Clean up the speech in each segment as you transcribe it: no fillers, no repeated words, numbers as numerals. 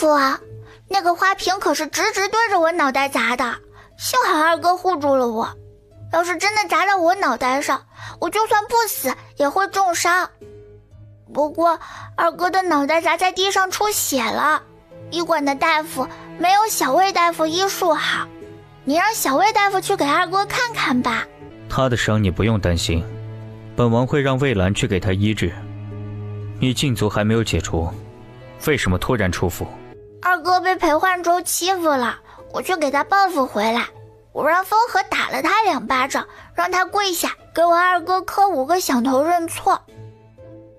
父王，那个花瓶可是直直对着我脑袋砸的，幸好二哥护住了我。要是真的砸到我脑袋上，我就算不死也会重伤。不过二哥的脑袋砸在地上出血了，医馆的大夫没有小魏大夫医术好，你让小魏大夫去给二哥看看吧。他的伤你不用担心，本王会让魏兰去给他医治。你禁足还没有解除，为什么突然出府？二哥被裴焕州欺负了，我去给他报复回来。我让风和打了他2巴掌，让他跪下给我二哥磕5个响头认错。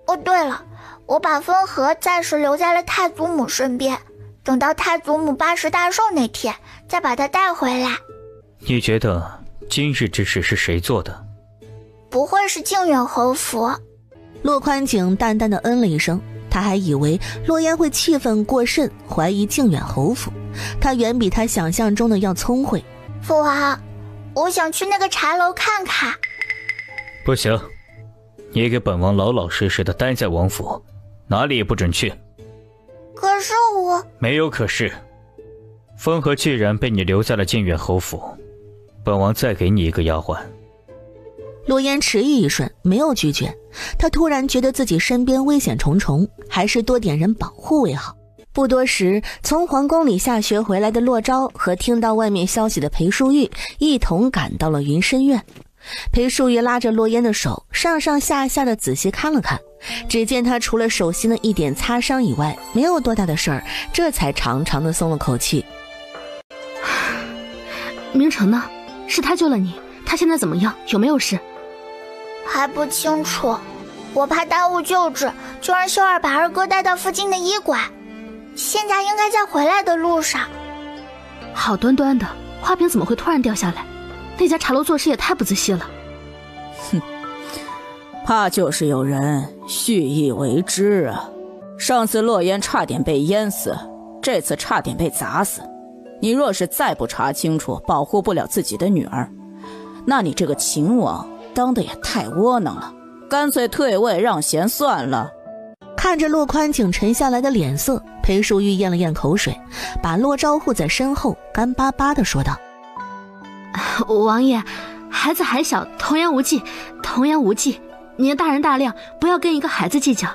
哦对了，我把风和暂时留在了太祖母身边，等到太祖母80大寿那天再把他带回来。你觉得今日之事是谁做的？不会是靖远侯府。洛宽景淡淡的嗯了一声，他还以为洛烟会气愤过甚，怀疑靖远侯府。他远比他想象中的要聪慧。父王，我想去那个茶楼看看。不行，你给本王老老实实的待在王府，哪里也不准去。可是我……没有可是。风和既然被你留在了靖远侯府，本王再给你一个丫鬟。洛烟迟疑一瞬，没有拒绝。他突然觉得自己身边危险重重，还是多点人保护为好。不多时，从皇宫里下学回来的洛昭和听到外面消息的裴淑玉一同赶到了云深院。裴淑玉拉着洛烟的手，上上下下的仔细看了看，只见他除了手心的一点擦伤以外，没有多大的事儿，这才长长的松了口气。明成呢？是他救了你，他现在怎么样？有没有事？还不清楚，我怕耽误救治，就让秀儿把二哥带到附近的医馆，现在应该在回来的路上。好端端的花瓶怎么会突然掉下来？那家茶楼做事也太不仔细了。哼，怕就是有人蓄意为之啊。上次洛烟差点被淹死，这次差点被砸死。你若是再不查清楚，保护不了自己的女儿，那你这个秦王当的也太窝囊了，干脆退位让贤算了。看着洛宽景沉下来的脸色，裴淑玉咽了咽口水，把洛昭护在身后，干巴巴地说道：王爷，孩子还小，童言无忌，童言无忌，您大人大量，不要跟一个孩子计较。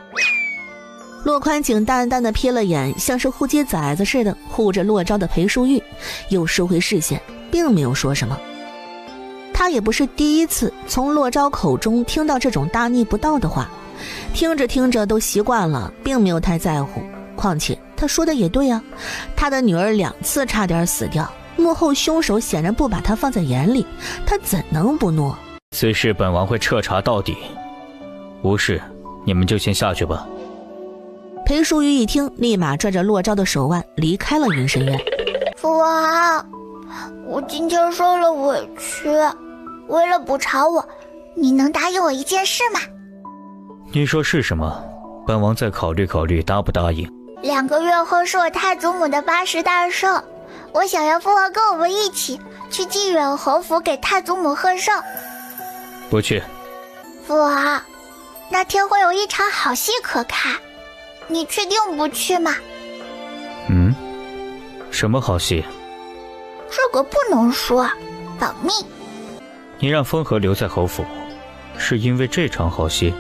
洛宽景淡淡的瞥了眼像是护鸡崽子似的护着洛昭的裴淑玉，又收回视线，并没有说什么。他也不是第一次从洛昭口中听到这种大逆不道的话，听着听着都习惯了，并没有太在乎。况且他说的也对啊，他的女儿2次差点死掉，幕后凶手显然不把他放在眼里，他怎能不怒？此事本王会彻查到底。无事，你们就先下去吧。裴淑玉一听，立马拽着洛昭的手腕离开了云深院。父王，我今天受了委屈，为了补偿我，你能答应我一件事吗？你说是什么？本王再考虑考虑答不答应。2个月后是我太祖母的80大寿，我想要父王跟我们一起去靖远侯府给太祖母贺寿。不去。父王，那天会有一场好戏可看，你确定不去吗？什么好戏？这个不能说，保密。你让风和留在侯府，是因为这场好戏？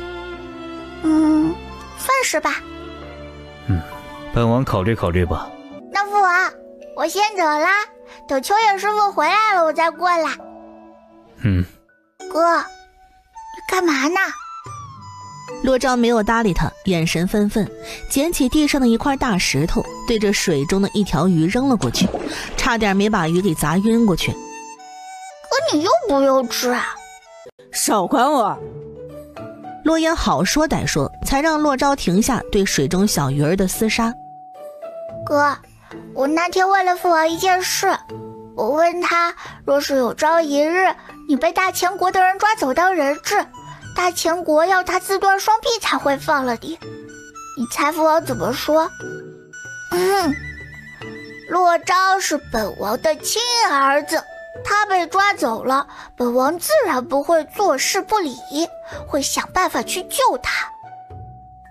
算是吧。本王考虑考虑吧。那父王，我先走啦，等秋叶师傅回来了我再过来。哥，你干嘛呢？洛昭没有搭理他，眼神愤愤，捡起地上的一块大石头，对着水中的一条鱼扔了过去，差点没把鱼给砸晕过去。哥，你幼不幼稚啊？少管我！洛烟好说歹说，才让洛昭停下对水中小鱼儿的厮杀。哥，我那天问了父王一件事，我问他，若是有朝一日你被大前国的人抓走当人质，大前国要他自断双臂才会放了你，你猜父王怎么说？洛昭是本王的亲儿子，他被抓走了，本王自然不会坐视不理，会想办法去救他。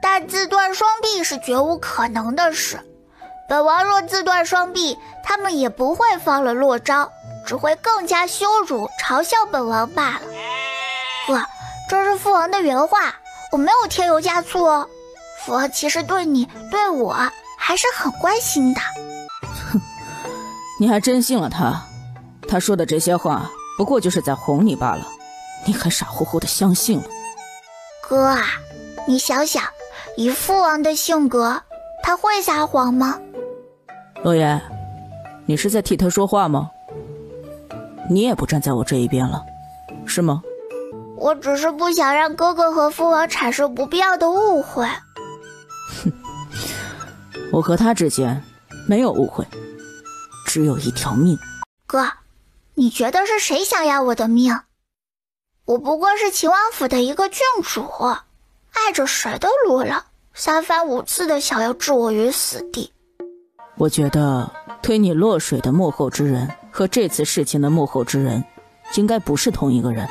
但自断双臂是绝无可能的事，本王若自断双臂，他们也不会放了洛昭，只会更加羞辱嘲笑本王罢了。哥，这是父王的原话，我没有添油加醋哦。父王其实对你对我还是很关心的。哼，你还真信了他？他说的这些话不过就是在哄你罢了，你还傻乎乎的相信了。哥啊，你想想，以父王的性格，他会撒谎吗？洛言，你是在替他说话吗？你也不站在我这一边了，是吗？我只是不想让哥哥和父王产生不必要的误会。哼，我和他之间没有误会，只有一条命。哥，你觉得是谁想要我的命？我不过是秦王府的一个郡主，碍着谁的路了，三番五次的想要置我于死地。我觉得推你落水的幕后之人和这次事情的幕后之人应该不是同一个人。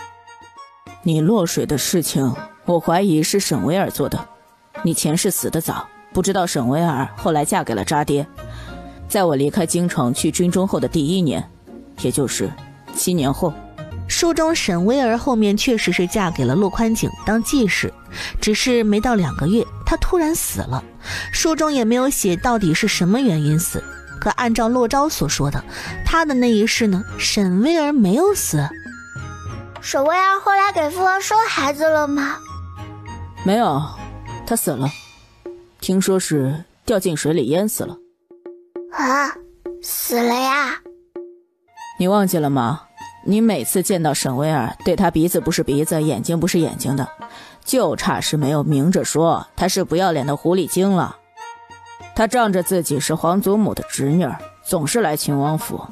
你落水的事情我怀疑是沈薇儿做的，你前世死得早，不知道沈薇儿后来嫁给了渣爹。在我离开京城去军中后的第1年，也就是7年后，书中沈薇儿后面确实是嫁给了洛宽景当继室，只是没到2个月她突然死了，书中也没有写到底是什么原因死。可按照洛昭所说的，她的那一世呢，沈薇儿没有死。沈薇儿后来给父王生孩子了吗？没有，她死了，听说是掉进水里淹死了。啊，死了呀？你忘记了吗？你每次见到沈薇儿，对她鼻子不是鼻子，眼睛不是眼睛的，就差是没有明着说她是不要脸的狐狸精了。她仗着自己是皇祖母的侄女，总是来秦王府，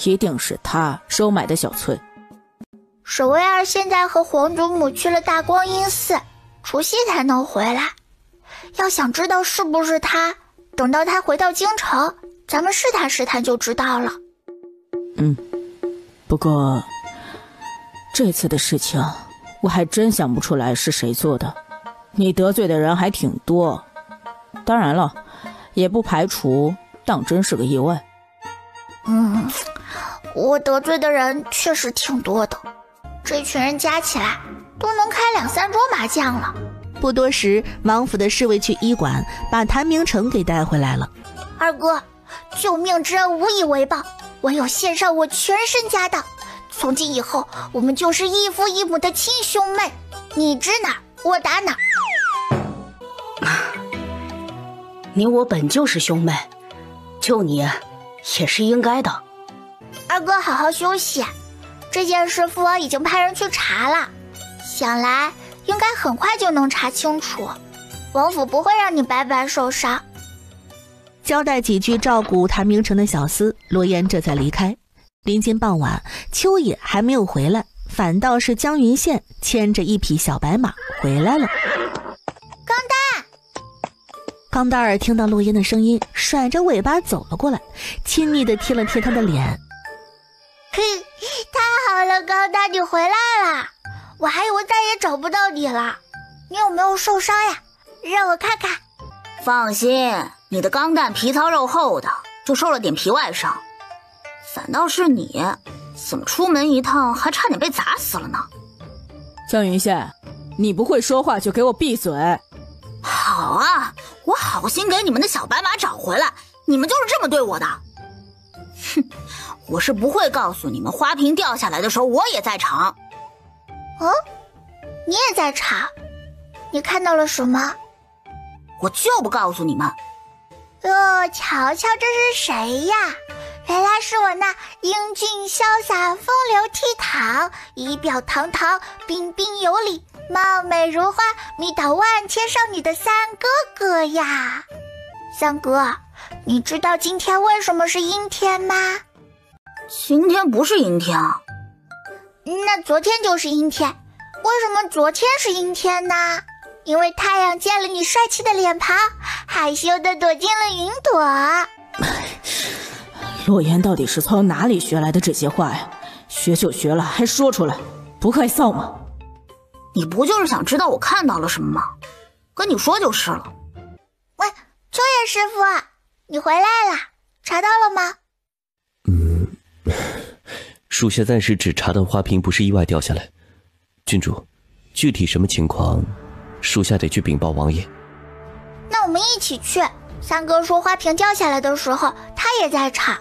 一定是她收买的小翠。沈薇儿现在和皇祖母去了大光阴寺，除夕才能回来。要想知道是不是她，等到她回到京城，咱们试探试探就知道了。不过这次的事情我还真想不出来是谁做的，你得罪的人还挺多，当然了，也不排除当真是个意外。我得罪的人确实挺多的，这群人加起来都能开2-3桌麻将了。不多时，王府的侍卫去医馆把谭明成给带回来了。二哥，救命之恩无以为报，唯有献上我全身家当。从今以后，我们就是异父异母的亲兄妹，你指哪儿，我打哪儿。你我本就是兄妹，救你也是应该的。二哥好好休息，这件事父王已经派人去查了，想来应该很快就能查清楚，王府不会让你白白受伤。交代几句照顾谭明成的小厮，罗烟这才离开。临近傍晚，秋野还没有回来，反倒是江云羡牵着一匹小白马回来了。钢蛋！钢蛋儿听到洛烟的声音，甩着尾巴走了过来，亲昵地贴了贴他的脸。嘿，太好了，钢蛋，你回来了，我还以为再也找不到你了。你有没有受伤呀？让我看看。放心，你的钢蛋皮糙肉厚的，就受了点皮外伤。反倒是你，怎么出门一趟还差点被砸死了呢？江云羡，你不会说话就给我闭嘴。好啊，我好心给你们的小白马找回来，你们就是这么对我的。哼，我是不会告诉你们花瓶掉下来的时候我也在场。你也在场？你看到了什么？我就不告诉你们。哟，瞧瞧这是谁呀？原来是我那英俊潇洒、风流倜傥、仪表堂堂、彬彬有礼、貌美如花、迷倒万千少女的三哥哥呀！三哥，你知道今天为什么是阴天吗？今天不是阴天啊。那昨天就是阴天，为什么昨天是阴天呢？因为太阳见了你帅气的脸庞，害羞地躲进了云朵。洛言到底是从哪里学来的这些话呀？学就学了，还说出来，不害臊吗？你不就是想知道我看到了什么吗？跟你说就是了。喂，秋野师傅，你回来啦，查到了吗？属下暂时只查到花瓶不是意外掉下来。郡主，具体什么情况，属下得去禀报王爷。那我们一起去。三哥说花瓶掉下来的时候，他也在场。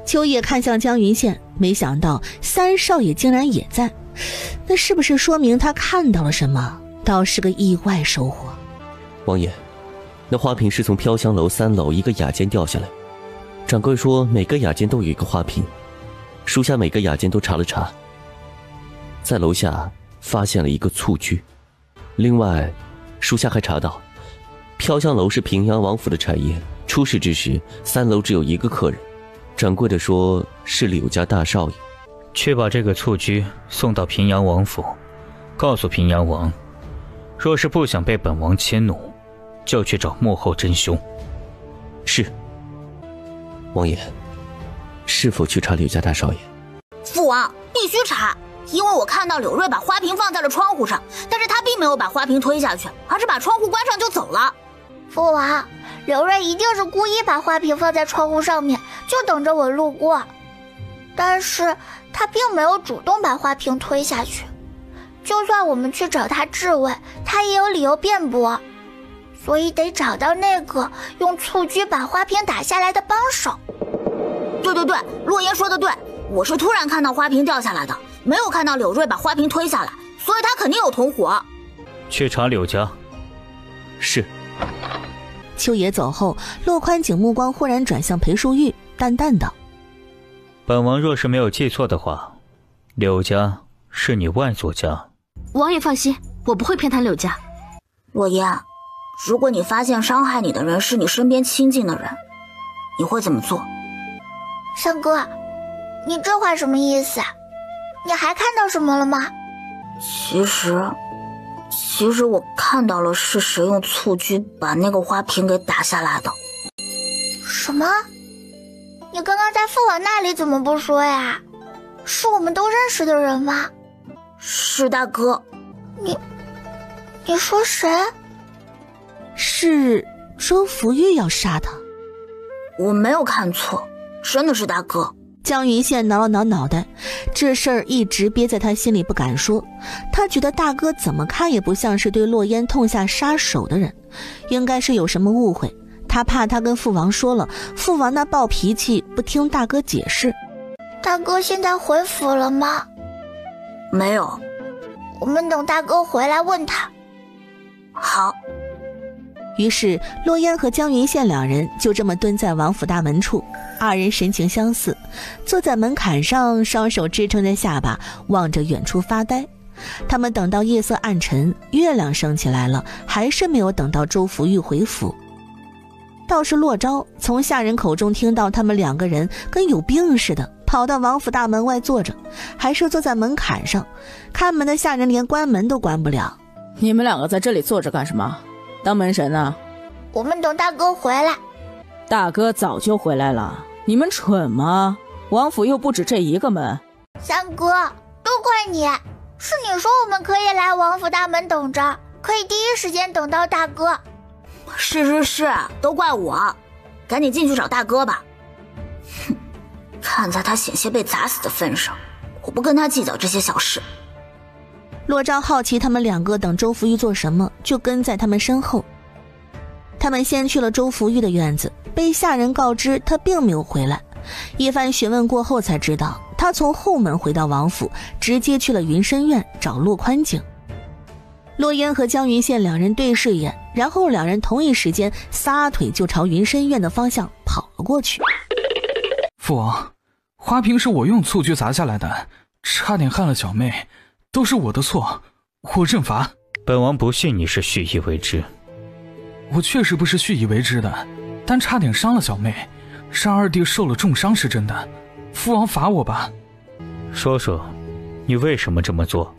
秋叶看向江云羡，没想到三少爷竟然也在，那是不是说明他看到了什么？倒是个意外收获。王爷，那花瓶是从飘香楼3楼一个雅间掉下来，掌柜说每个雅间都有一个花瓶，属下每个雅间都查了查，在楼下发现了一个蹴鞠。另外，属下还查到飘香楼是平阳王府的产业，出事之时3楼只有一个客人，掌柜的说是柳家大少爷。去把这个蹴鞠送到平阳王府，告诉平阳王，若是不想被本王迁怒，就去找幕后真凶。是。王爷，是否去查柳家大少爷？父王，必须查，因为我看到柳瑞把花瓶放在了窗户上，但是他并没有把花瓶推下去，而是把窗户关上就走了。父王，刘瑞一定是故意把花瓶放在窗户上面，就等着我路过。但是他并没有主动把花瓶推下去，就算我们去找他质问，他也有理由辩驳。所以得找到那个用蹴鞠把花瓶打下来的帮手。对，洛言说的对，我是突然看到花瓶掉下来的，没有看到柳瑞把花瓶推下来，所以他肯定有同伙。去查柳家。是。秋野走后，洛宽景目光忽然转向裴淑玉，淡淡道：本王若是没有记错的话，柳家是你外祖家。王爷放心，我不会偏袒柳家。洛言，如果你发现伤害你的人是你身边亲近的人，你会怎么做？三哥，你这话什么意思？你还看到什么了吗？其实我看到了是谁用蹴鞠把那个花瓶给打下来的。什么？你刚刚在父王那里怎么不说呀？是我们都认识的人吗？是大哥。你说谁？是周福玉要杀他。我没有看错，真的是大哥。江云羡挠了挠脑袋，这事儿一直憋在他心里不敢说。他觉得大哥怎么看也不像是对洛烟痛下杀手的人，应该是有什么误会。他怕他跟父王说了，父王那暴脾气不听大哥解释。大哥现在回府了吗？没有。我们等大哥回来问他。好。于是洛烟和江云羡两人就这么蹲在王府大门处，二人神情相似，坐在门槛上，双手支撑着下巴，望着远处发呆。他们等到夜色暗沉，月亮升起来了，还是没有等到周福玉回府。倒是洛昭从下人口中听到他们两个人跟有病似的跑到王府大门外坐着，还是坐在门槛上，看门的下人连关门都关不了。你们两个在这里坐着干什么？当门神呢？我们等大哥回来。大哥早就回来了，你们蠢吗？王府又不止这一个门。三哥，多亏你，是你说我们可以来王府大门等着，可以第一时间等到大哥。是，都怪我，赶紧进去找大哥吧。哼，看在他险些被砸死的份上，我不跟他计较这些小事。洛昭好奇他们两个等周福玉做什么，就跟在他们身后。他们先去了周福玉的院子，被下人告知他并没有回来。一番询问过后才知道，他从后门回到王府，直接去了云深院找洛宽景。洛烟和江云羡两人对视一眼，然后两人同一时间撒腿就朝云深院的方向跑了过去。父王，花瓶是我用蹴鞠砸下来的，差点害了小妹，都是我的错，我认罚。本王不信你是蓄意为之。我确实不是蓄意为之的，但差点伤了小妹，让二弟受了重伤是真的，父王罚我吧。说说你为什么这么做？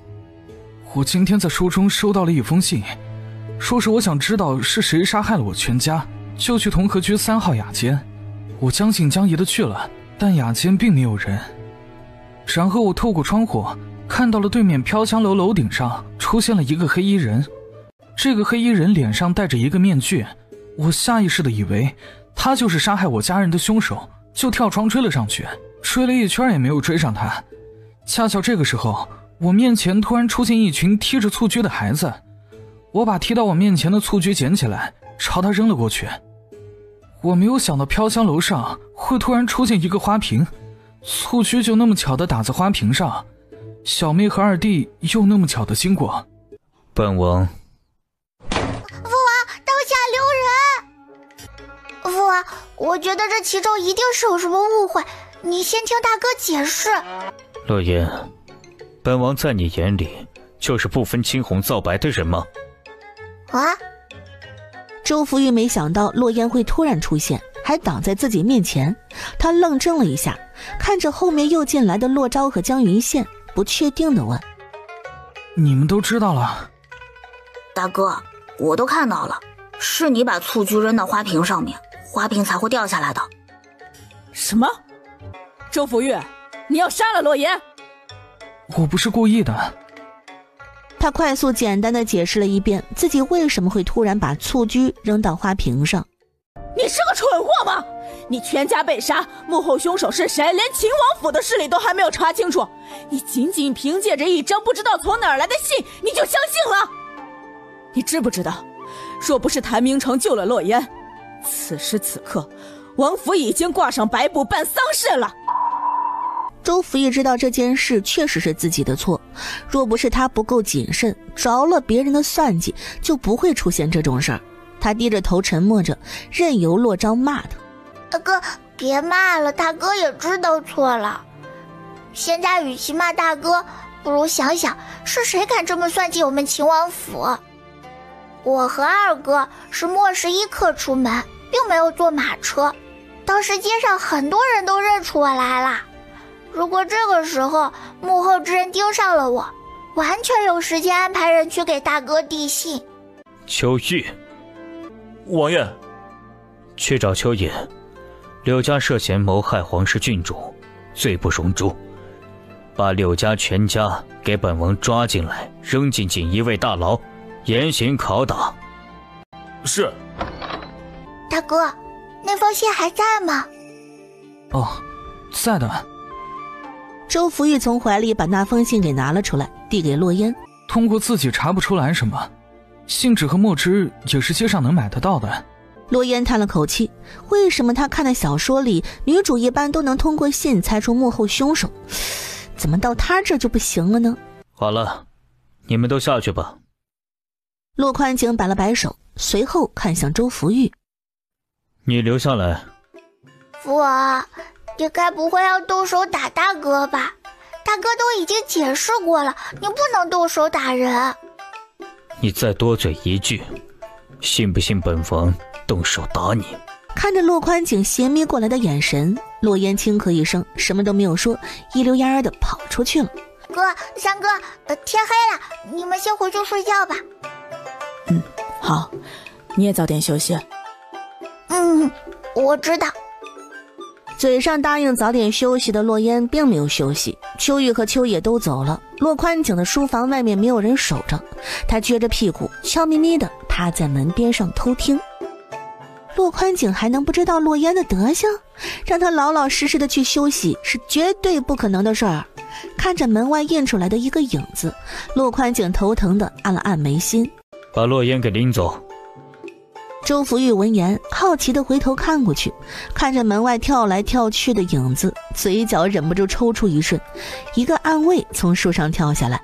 我今天在书中收到了一封信，说是我想知道是谁杀害了我全家，就去同和居3号雅间。我将信将疑的去了，但雅间并没有人。然后我透过窗户看到了对面飘香楼楼顶上出现了一个黑衣人，这个黑衣人脸上戴着一个面具，我下意识的以为他就是杀害我家人的凶手，就跳窗追了上去，追了一圈也没有追上他。恰巧这个时候，我面前突然出现一群踢着蹴鞠的孩子，我把踢到我面前的蹴鞠捡起来，朝他扔了过去。我没有想到飘香楼上会突然出现一个花瓶，蹴鞠就那么巧地打在花瓶上，小妹和二弟又那么巧地经过。本王，父王，刀下留人！父王，我觉得这其中一定是有什么误会，你先听大哥解释。洛言，本王在你眼里就是不分青红皂白的人吗？啊！周福玉没想到洛言会突然出现，还挡在自己面前。他愣怔了一下，看着后面又进来的洛昭和江云羡，不确定地问：你们都知道了？大哥，我都看到了，是你把蹴鞠扔到花瓶上面，花瓶才会掉下来的。什么？周福玉，你要杀了洛言？我不是故意的。他快速简单地解释了一遍自己为什么会突然把蹴鞠扔到花瓶上。你是个蠢货吗？你全家被杀，幕后凶手是谁，连秦王府的势力都还没有查清楚，你仅仅凭借着一张不知道从哪儿来的信你就相信了？你知不知道，若不是谭明成救了洛言，此时此刻王府已经挂上白布办丧事了。周福玉知道这件事确实是自己的错，若不是他不够谨慎，着了别人的算计，就不会出现这种事儿。他低着头沉默着，任由洛昭骂他。大哥，别骂了，大哥也知道错了。现在与其骂大哥，不如想想是谁敢这么算计我们秦王府。我和二哥是末时一刻出门，并没有坐马车，当时街上很多人都认出我来了。如果这个时候幕后之人盯上了我，完全有时间安排人去给大哥递信。秋玉，王爷，去找秋野。柳家涉嫌谋害皇室郡主，罪不容诛，把柳家全家给本王抓进来，扔进锦衣卫大牢，严刑拷打。是。大哥，那封信还在吗？哦，在的。周福玉从怀里把那封信给拿了出来，递给洛烟。通过自己查不出来什么，信纸和墨汁也是街上能买得到的。洛烟叹了口气，为什么他看的小说里女主一般都能通过信猜出幕后凶手，怎么到他这就不行了呢？好了，你们都下去吧。洛宽景摆了摆手，随后看向周福玉：你留下来。福王，你该不会要动手打大哥吧？大哥都已经解释过了，你不能动手打人。你再多嘴一句，信不信本王动手打你？看着洛宽景斜眯过来的眼神，洛烟轻咳一声，什么都没有说，一溜烟的跑出去了。哥，三哥，天黑了，你们先回去睡觉吧。好，你也早点休息。我知道。嘴上答应早点休息的洛烟并没有休息，秋玉和秋野都走了，洛宽景的书房外面没有人守着，他撅着屁股悄咪咪的趴在门边上偷听。洛宽景还能不知道洛烟的德行？让他老老实实的去休息是绝对不可能的事儿。看着门外映出来的一个影子，洛宽景头疼的按了按眉心，把洛烟给拎走。周福玉闻言好奇地回头看过去，看着门外跳来跳去的影子，嘴角忍不住抽搐一瞬，一个暗卫从树上跳下来。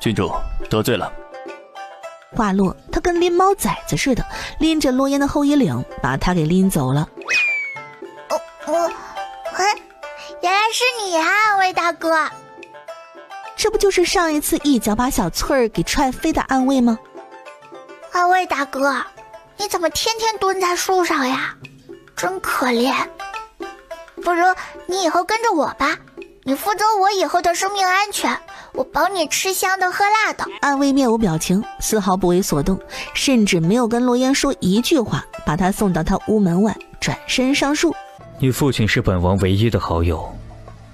郡主得罪了。话落，他跟拎猫崽子似的，拎着洛烟的后衣领，把他给拎走了。原来是你啊，暗卫大哥。这不就是上一次一脚把小翠儿给踹飞的暗卫吗？暗卫大哥，你怎么天天蹲在树上呀？真可怜。不如你以后跟着我吧，你负责我以后的生命安全，我保你吃香的喝辣的。暗卫面无表情，丝毫不为所动，甚至没有跟洛烟说一句话，把他送到他屋门外，转身上树。你父亲是本王唯一的好友，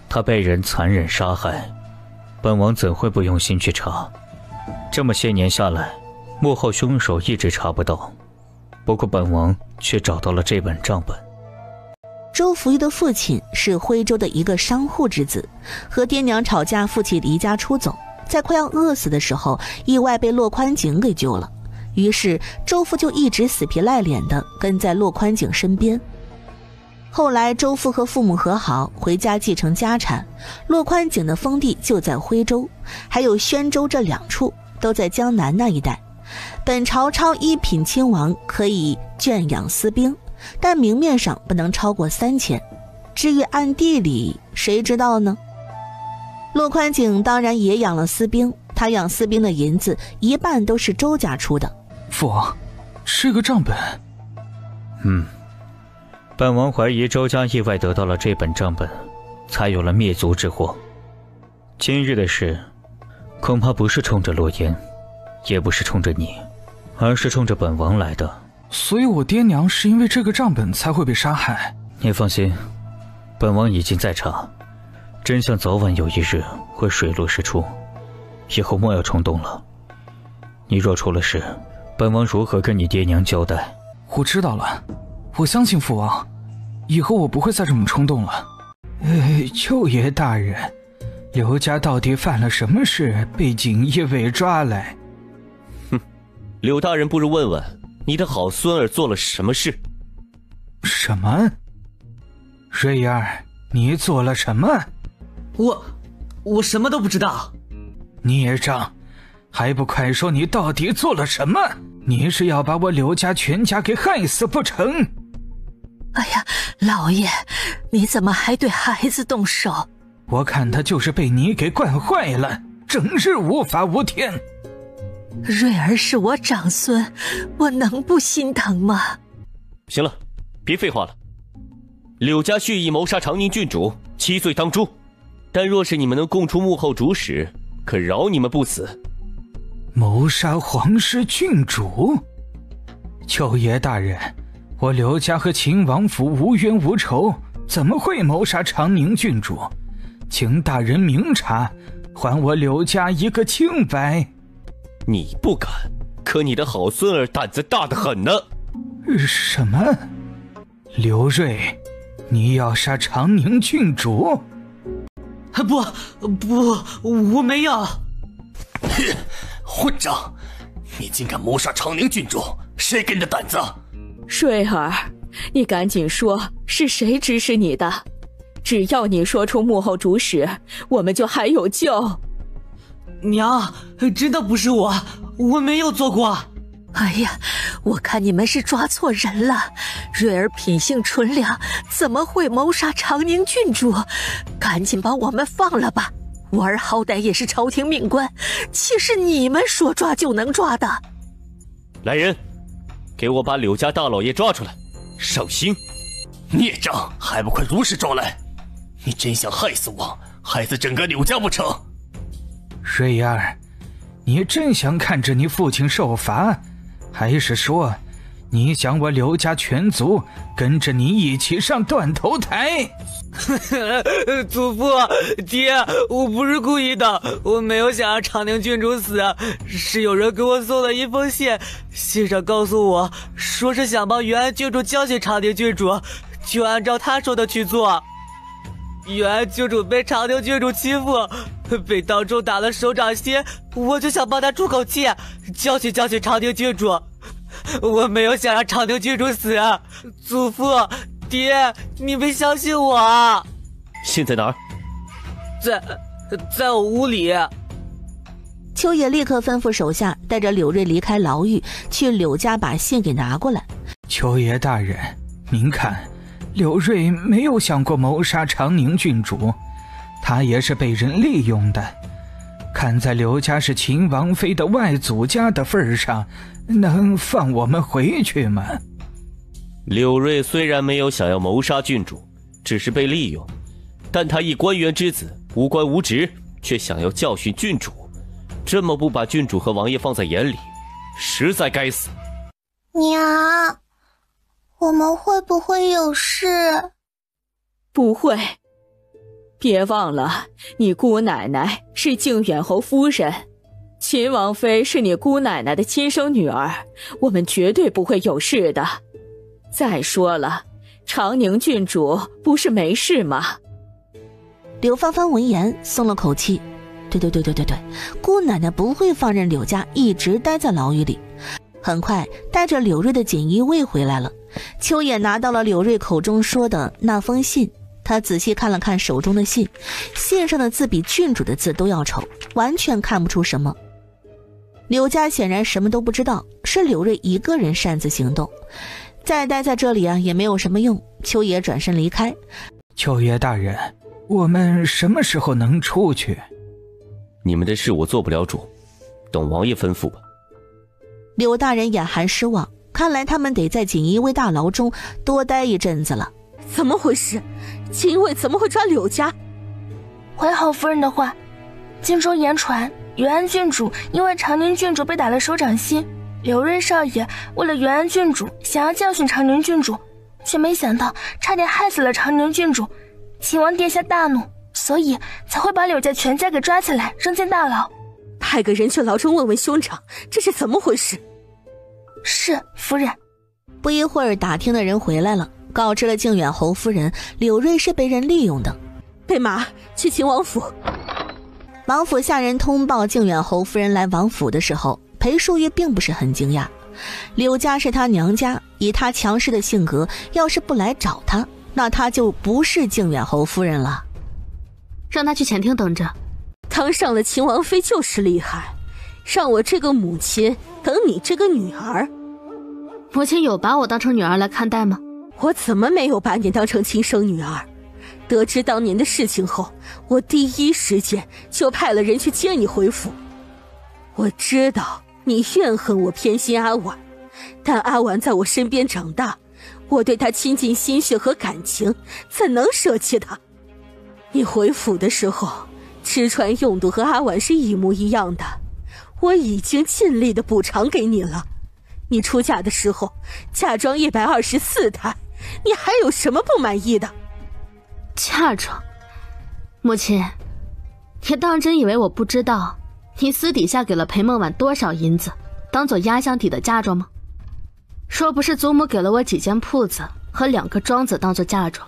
他被人残忍杀害，本王怎会不用心去查？这么些年下来，幕后凶手一直查不到，不过本王却找到了这本账本。周福玉的父亲是徽州的一个商户之子，和爹娘吵架，父亲离家出走，在快要饿死的时候，意外被骆宽景给救了。于是周父就一直死皮赖脸地跟在骆宽景身边。后来周父和父母和好，回家继承家产，骆宽景的封地就在徽州，还有宣州这2处，都在江南那一带。本朝超一品亲王，可以圈养私兵，但明面上不能超过3000，至于暗地里谁知道呢？骆宽景当然也养了私兵，他养私兵的银子一半都是周家出的。父王，这个账本……本王怀疑周家意外得到了这本账本，才有了灭族之祸。今日的事，恐怕不是冲着洛言，也不是冲着你，而是冲着本王来的。所以我爹娘是因为这个账本才会被杀害。你放心，本王已经在查，真相早晚有一日会水落石出，以后莫要冲动了。你若出了事，本王如何跟你爹娘交代？我知道了，我相信父王，以后我不会再这么冲动了。舅爷大人，刘家到底犯了什么事，被锦衣卫抓来？柳大人不如问问你的好孙儿做了什么事？什么？瑞儿，你做了什么？我什么都不知道。孽障，还不快说你到底做了什么？你是要把我柳家全家给害死不成？哎呀，老爷，你怎么还对孩子动手？我看他就是被你给惯坏了，整日无法无天。瑞儿是我长孙，我能不心疼吗？行了，别废话了。柳家蓄意谋杀长宁郡主，7罪当诛。但若是你们能供出幕后主使，可饶你们不死。谋杀皇室郡主？舅爷大人，我刘家和秦王府无冤无仇，怎么会谋杀长宁郡主？请大人明察，还我刘家一个清白。你不敢，可你的好孙儿胆子大得很呢。什么？刘瑞，你要杀长宁郡主？不，我没有。混账！你竟敢谋杀长宁郡主，谁给你的胆子？瑞儿，你赶紧说是谁指使你的？只要你说出幕后主使，我们就还有救。娘，真的不是我没有做过。哎呀，我看你们是抓错人了。瑞儿品性纯良，怎么会谋杀长宁郡主？赶紧把我们放了吧。我儿好歹也是朝廷命官，岂是你们说抓就能抓的？来人，给我把柳家大老爷抓出来，上刑！孽障，还不快如实招来！你真想害死我，害死整个柳家不成？瑞儿，你真想看着你父亲受罚，还是说你想我刘家全族跟着你一起上断头台？祖父，爹，我不是故意的，我没有想让长宁郡主死，是有人给我送了一封信，信上告诉我，说是想帮元安郡主教训长宁郡主，就按照他说的去做。元安郡主被长宁郡主欺负，被当众打了手掌心，我就想帮他出口气，教训教训长宁郡主。我没有想让长宁郡主死，祖父，爹，你们相信我。信在哪儿？在我屋里。秋野立刻吩咐手下带着柳瑞离开牢狱，去柳家把信给拿过来。秋爷大人，您看，柳瑞没有想过谋杀长宁郡主，他也是被人利用的。看在刘家是秦王妃的外祖家的份上，能放我们回去吗？柳瑞虽然没有想要谋杀郡主，只是被利用，但他一官员之子，无官无职，却想要教训郡主，这么不把郡主和王爷放在眼里，实在该死。娘，我们会不会有事？不会。别忘了，你姑奶奶是靖远侯夫人，秦王妃是你姑奶奶的亲生女儿，我们绝对不会有事的。再说了，长宁郡主不是没事吗？柳芳芳闻言松了口气，对，姑奶奶不会放任柳家一直待在牢狱里。很快带着柳瑞的锦衣卫回来了，秋野拿到了柳瑞口中说的那封信，他仔细看了看手中的信，信上的字比郡主的字都要丑，完全看不出什么。柳家显然什么都不知道，是柳瑞一个人擅自行动，再待在这里也没有什么用。秋野转身离开。秋野大人，我们什么时候能出去？你们的事我做不了主，等王爷吩咐吧。柳大人眼含失望，看来他们得在锦衣卫大牢中多待一阵子了。怎么回事？锦衣卫怎么会抓柳家？回好夫人的话，荆州言传元安郡主因为长宁郡主被打了手掌心，柳瑞少爷为了元安郡主想要教训长宁郡主，却没想到差点害死了长宁郡主。秦王殿下大怒，所以才会把柳家全家给抓起来扔进大牢。派个人去牢中问问兄长，这是怎么回事？是夫人。不一会儿，打听的人回来了，告知了靖远侯夫人，柳瑞是被人利用的。备马去秦王府。王府下人通报靖远侯夫人来王府的时候，裴淑玉并不是很惊讶。柳家是他娘家，以他强势的性格，要是不来找他，那他就不是靖远侯夫人了。让他去前厅等着。当上了秦王妃就是厉害，让我这个母亲等你这个女儿。母亲有把我当成女儿来看待吗？我怎么没有把你当成亲生女儿？得知当年的事情后，我第一时间就派了人去接你回府。我知道你怨恨我偏心阿婉，但阿婉在我身边长大，我对她倾尽心血和感情，怎能舍弃她？你回府的时候，吃穿用度和阿婉是一模一样的，我已经尽力的补偿给你了。你出嫁的时候嫁妆124胎，你还有什么不满意的？嫁妆？母亲，你当真以为我不知道你私底下给了裴梦婉多少银子当做压箱底的嫁妆吗？若不是祖母给了我几间铺子和2个庄子当做嫁妆，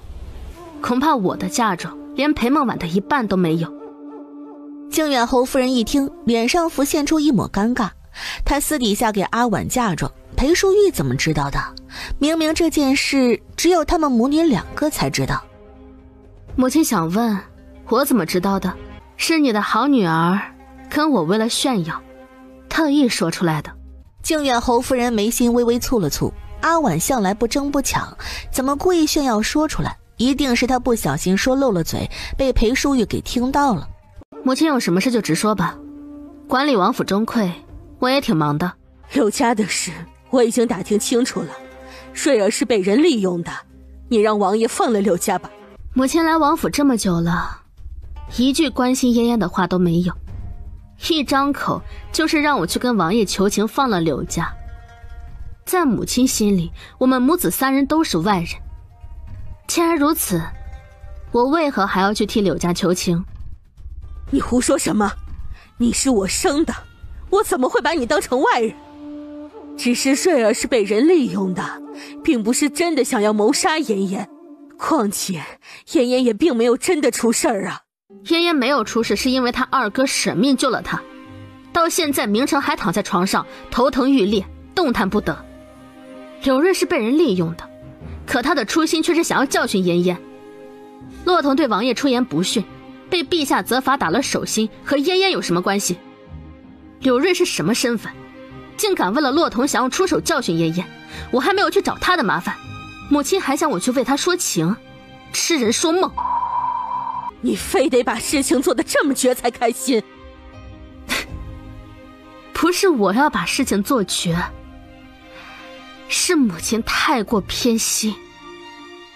恐怕我的嫁妆连裴梦婉的一半都没有。靖远侯夫人一听，脸上浮现出一抹尴尬。她私底下给阿婉嫁妆，裴淑玉怎么知道的？明明这件事只有他们母女2个才知道。母亲想问，我怎么知道的？是你的好女儿跟我为了炫耀，特意说出来的。靖远侯夫人眉心微微蹙了蹙，阿婉向来不争不抢，怎么故意炫耀说出来？一定是她不小心说漏了嘴，被裴淑玉给听到了。母亲有什么事就直说吧，管理王府钟馗我也挺忙的。柳家的事我已经打听清楚了，瑞儿是被人利用的，你让王爷放了柳家吧。母亲来王府这么久了，一句关心嫣嫣的话都没有，一张口就是让我去跟王爷求情放了柳家。在母亲心里，我们母子3人都是外人。既然如此，我为何还要去替柳家求情？你胡说什么？你是我生的，我怎么会把你当成外人？只是瑞儿是被人利用的，并不是真的想要谋杀嫣嫣。况且嫣嫣也并没有真的出事儿啊。嫣嫣没有出事是因为她2哥舍命救了她，到现在明成还躺在床上头疼欲裂，动弹不得。柳瑞是被人利用的，可他的初心却是想要教训嫣嫣。骆童对王爷出言不逊，被陛下责罚打了手心，和嫣嫣有什么关系？柳瑞是什么身份，竟敢为了骆童想要出手教训嫣嫣？我还没有去找他的麻烦，母亲还想我去为他说情，痴人说梦。你非得把事情做得这么绝才开心？不是我要把事情做绝，是母亲太过偏心。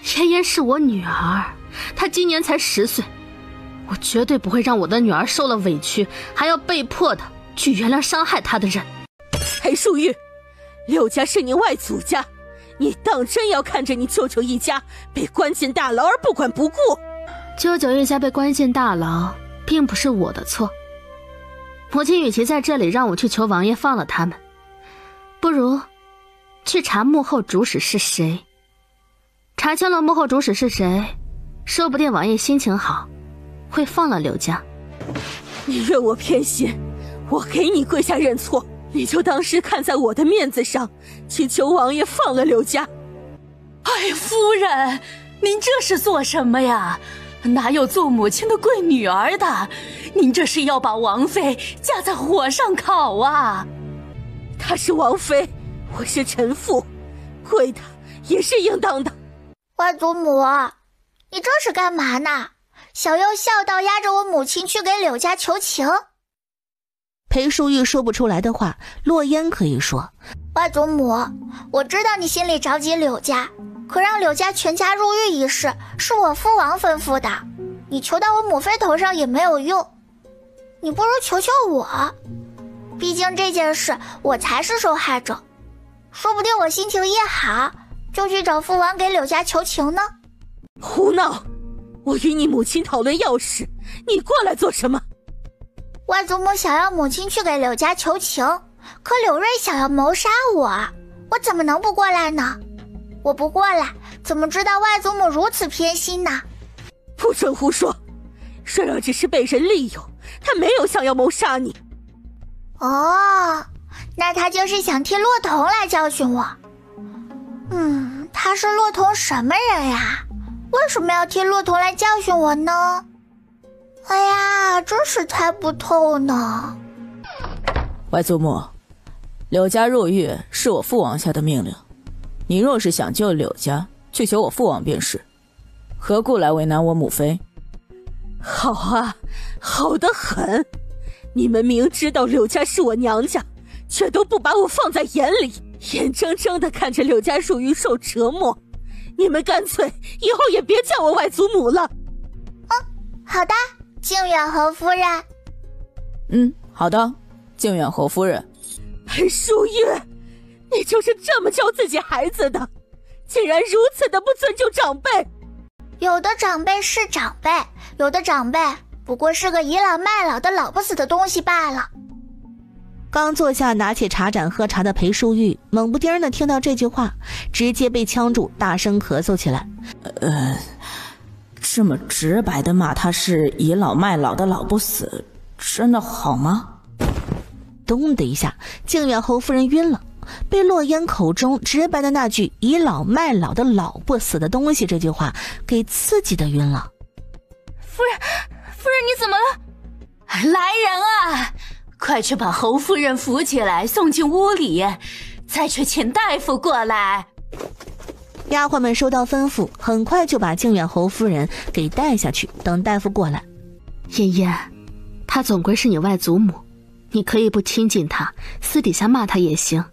嫣嫣是我女儿，她今年才10岁，我绝对不会让我的女儿受了委屈，还要被迫的去原谅伤害她的人。裴淑玉，柳家是你外祖家，你当真要看着你舅舅一家被关进大牢而不管不顾？舅舅一家被关进大牢并不是我的错，母亲与其在这里让我去求王爷放了他们，不如去查幕后主使是谁。查清了幕后主使是谁，说不定王爷心情好，会放了柳家。你惹我偏心，我给你跪下认错，你就当是看在我的面子上，去求王爷放了柳家。哎，夫人，您这是做什么呀？哪有做母亲的跪女儿的？您这是要把王妃架在火上烤啊！她是王妃，我是臣妇，跪的也是应当的。外祖母，你这是干嘛呢？小幼孝道押着我母亲去给柳家求情。裴淑玉说不出来的话，洛烟可以说。外祖母，我知道你心里着急柳家，可让柳家全家入狱一事是我父王吩咐的，你求到我母妃头上也没有用，你不如求求我，毕竟这件事我才是受害者，说不定我心情一好就去找父王给柳家求情呢。胡闹！我与你母亲讨论要事，你过来做什么？外祖母想要母亲去给柳家求情，可柳瑞想要谋杀我怎么能不过来呢？我不过来，怎么知道外祖母如此偏心呢？不准胡说！瑞儿只是被人利用，他没有想要谋杀你。哦，那他就是想替骆童来教训我。他是骆童什么人呀？为什么要替骆童来教训我呢？哎呀，真是猜不透呢。外祖母，柳家入狱是我父王下的命令，你若是想救柳家，去求我父王便是，何故来为难我母妃？好啊，好得很！你们明知道柳家是我娘家，却都不把我放在眼里，眼睁睁地看着柳家入狱受折磨，你们干脆以后也别叫我外祖母了。好的，靖远侯夫人。好的，靖远侯夫人。裴淑玉，你就是这么教自己孩子的，竟然如此的不尊重长辈。有的长辈是长辈，有的长辈不过是个倚老卖老的老不死的东西罢了。刚坐下拿起茶盏喝茶的裴淑玉猛不丁的听到这句话，直接被呛住，大声咳嗽起来。这么直白的骂他是倚老卖老的老不死，真的好吗？咚的一下，靖远侯夫人晕了，被洛烟口中直白的那句倚老卖老的老不死的东西这句话给刺激的晕了。夫人你怎么了？来人啊，快去把侯夫人扶起来送进屋里，再去请大夫过来。丫鬟们收到吩咐，很快就把靖远侯夫人给带下去，等大夫过来。妍妍，她总归是你外祖母，你可以不亲近她，私底下骂她也行，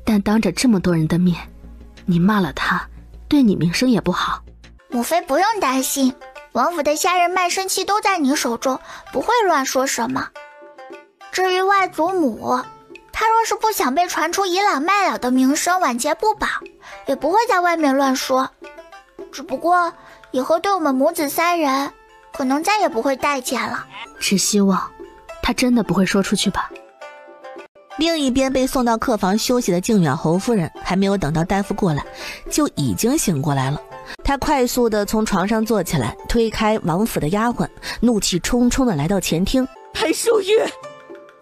但当着这么多人的面，你骂了她，对你名声也不好。母妃不用担心，王府的下人卖身契都在你手中，不会乱说什么。至于外祖母，她若是不想被传出倚老卖老的名声，晚节不保，也不会在外面乱说。只不过以后对我们母子三人，可能再也不会待见了。只希望她真的不会说出去吧。另一边被送到客房休息的靖远侯夫人，还没有等到大夫过来，就已经醒过来了。她快速地从床上坐起来，推开王府的丫鬟，怒气冲冲地来到前厅。裴淑玉，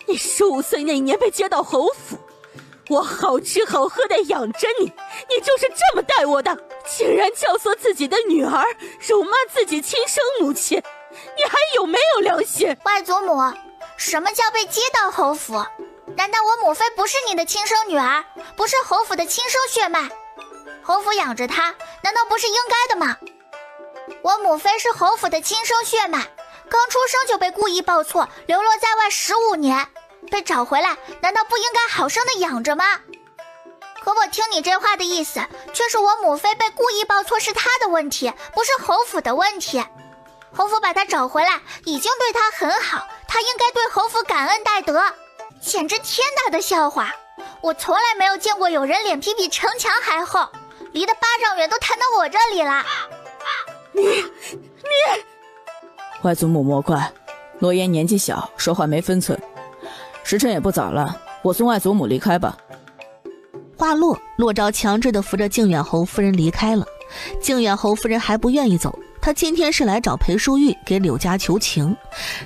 你15岁那年被接到侯府，我好吃好喝的养着你，你就是这么待我的，竟然教唆自己的女儿辱骂自己亲生母亲，你还有没有良心？外祖母，什么叫被接到侯府？难道我母妃不是你的亲生女儿，不是侯府的亲生血脉？侯府养着她，难道不是应该的吗？我母妃是侯府的亲生血脉，刚出生就被故意报错，流落在外15年，被找回来，难道不应该好生的养着吗？可我听你这话的意思，却是我母妃被故意报错是她的问题，不是侯府的问题。侯府把她找回来，已经对她很好，她应该对侯府感恩戴德，简直天大的笑话！我从来没有见过有人脸皮比城墙还厚，离得8丈远都弹到我这里了。你外祖母莫怪，罗言年纪小，说话没分寸，时辰也不早了，我送外祖母离开吧。话落，骆昭强制地扶着靖远侯夫人离开了。靖远侯夫人还不愿意走，她今天是来找裴淑玉给柳家求情，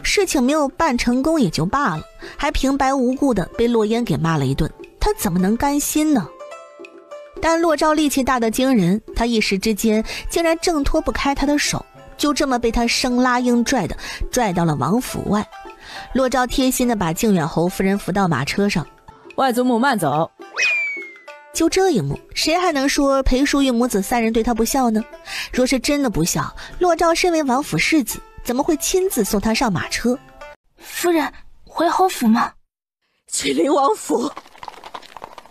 事情没有办成功也就罢了，还平白无故的被洛烟给骂了一顿，她怎么能甘心呢？但骆昭力气大得惊人，他一时之间竟然挣脱不开他的手，就这么被他生拉硬拽的拽到了王府外。骆昭贴心的把靖远侯夫人扶到马车上，外祖母慢走。就这一幕，谁还能说裴淑玉母子三人对他不孝呢？若是真的不孝，骆昭身为王府世子，怎么会亲自送他上马车？夫人，回侯府吗？去灵王府。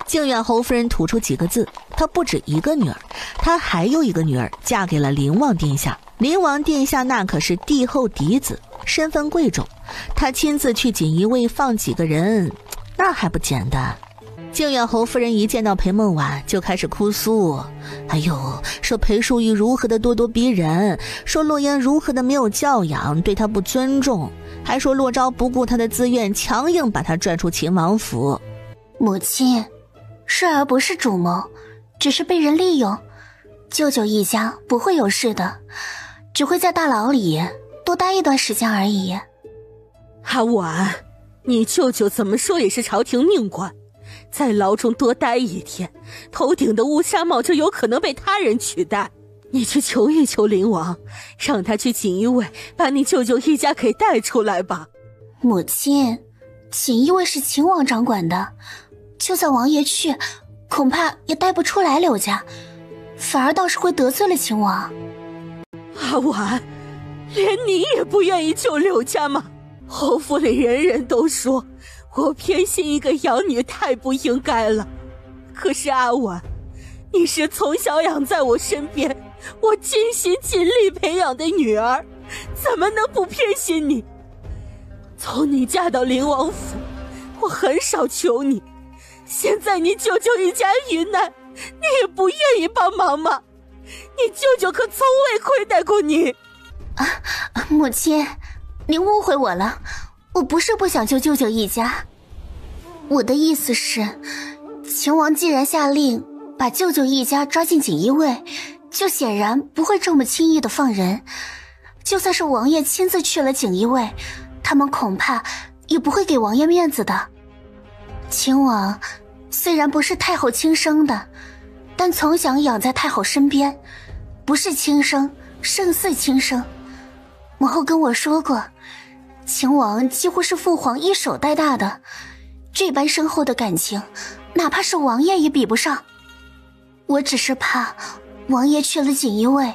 靖远侯夫人吐出几个字，她不止一个女儿，她还有一个女儿嫁给了灵王殿下。灵王殿下那可是帝后嫡子，身份贵重，她亲自去锦衣卫放几个人，那还不简单。靖远侯夫人一见到裴梦婉就开始哭诉，哎呦，说裴淑玉如何的咄咄逼人，说洛烟如何的没有教养，对她不尊重，还说骆昭不顾她的自愿，强硬把她拽出秦王府。母亲，顺儿不是主谋，只是被人利用，舅舅一家不会有事的，只会在大牢里多待一段时间而已。阿婉，你舅舅怎么说也是朝廷命官，在牢中多待一天，头顶的乌纱帽就有可能被他人取代。你去求一求灵王，让他去锦衣卫把你舅舅一家给带出来吧。母亲，锦衣卫是秦王掌管的，就算王爷去，恐怕也带不出来柳家，反而倒是会得罪了秦王。阿婉，连你也不愿意救柳家吗？侯府里人人都说我偏心一个养女太不应该了，可是阿婉，你是从小养在我身边，我尽心尽力培养的女儿，怎么能不偏心你？从你嫁到灵王府，我很少求你，现在你舅舅一家遇难，你也不愿意帮忙吗？你舅舅可从未亏待过你。母亲，您误会我了，我不是不想救舅舅一家，我的意思是，秦王既然下令把舅舅一家抓进锦衣卫，就显然不会这么轻易的放人，就算是王爷亲自去了锦衣卫，他们恐怕也不会给王爷面子的。秦王虽然不是太后亲生的，但从小养在太后身边，不是亲生胜似亲生。母后跟我说过，秦王几乎是父皇一手带大的，这般深厚的感情，哪怕是王爷也比不上。我只是怕王爷去了锦衣卫，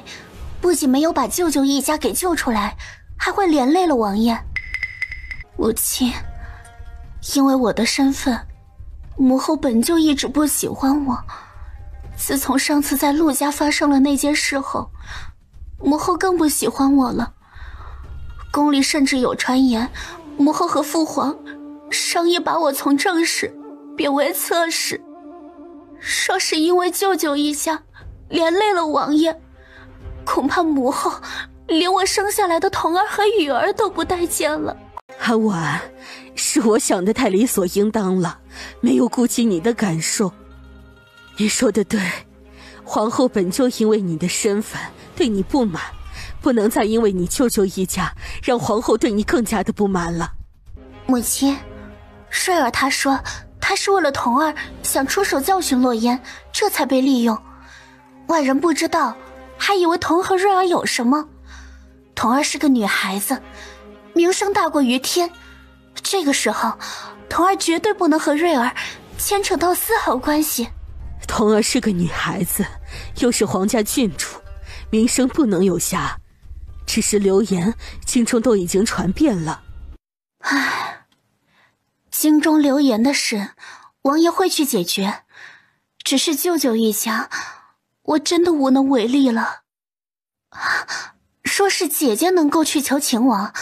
不仅没有把舅舅一家给救出来，还会连累了王爷。母亲，因为我的身份，母后本就一直不喜欢我，自从上次在陆家发生了那件事后，母后更不喜欢我了。宫里甚至有传言，母后和父皇商议把我从正室贬为侧室，说是因为舅舅一家连累了王爷，恐怕母后连我生下来的童儿和雨儿都不待见了。阿婉，是我想的太理所应当了，没有顾及你的感受。你说的对，皇后本就因为你的身份对你不满，不能再因为你舅舅一家让皇后对你更加的不满了。母亲，顺儿她说她是为了童儿想出手教训洛烟，这才被利用，外人不知道，还以为童和瑞儿有什么。童儿是个女孩子，名声大过于天，这个时候童儿绝对不能和瑞儿牵扯到丝毫关系。童儿是个女孩子，又是皇家郡主，名声不能有瑕，只是流言京中都已经传遍了。唉，京中流言的事王爷会去解决，只是舅舅一家我真的无能为力了。说是姐姐能够去求秦王，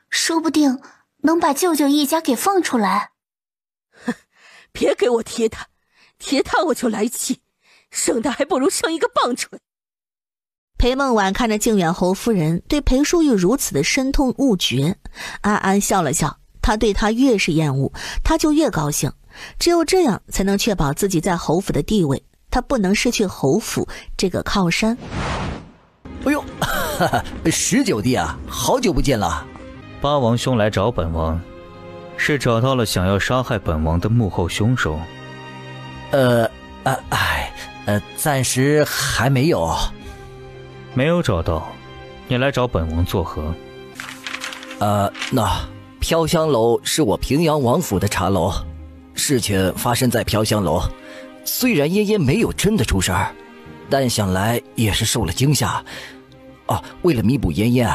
说不定能把舅舅一家给放出来。别给我提他，提他我就来气，生的还不如生一个棒槌。裴梦婉看着靖远侯夫人对裴淑玉如此的深痛恶绝，暗暗笑了笑，他对他越是厌恶，他就越高兴。只有这样才能确保自己在侯府的地位，他不能失去侯府这个靠山。哎呦，十九弟啊，好久不见了。八王兄来找本王，是找到了想要杀害本王的幕后凶手？暂时还没有。没有找到，你来找本王作何？那飘香楼是我平阳王府的茶楼，事情发生在飘香楼。虽然嫣嫣没有真的出事儿，但想来也是受了惊吓。为了弥补嫣嫣，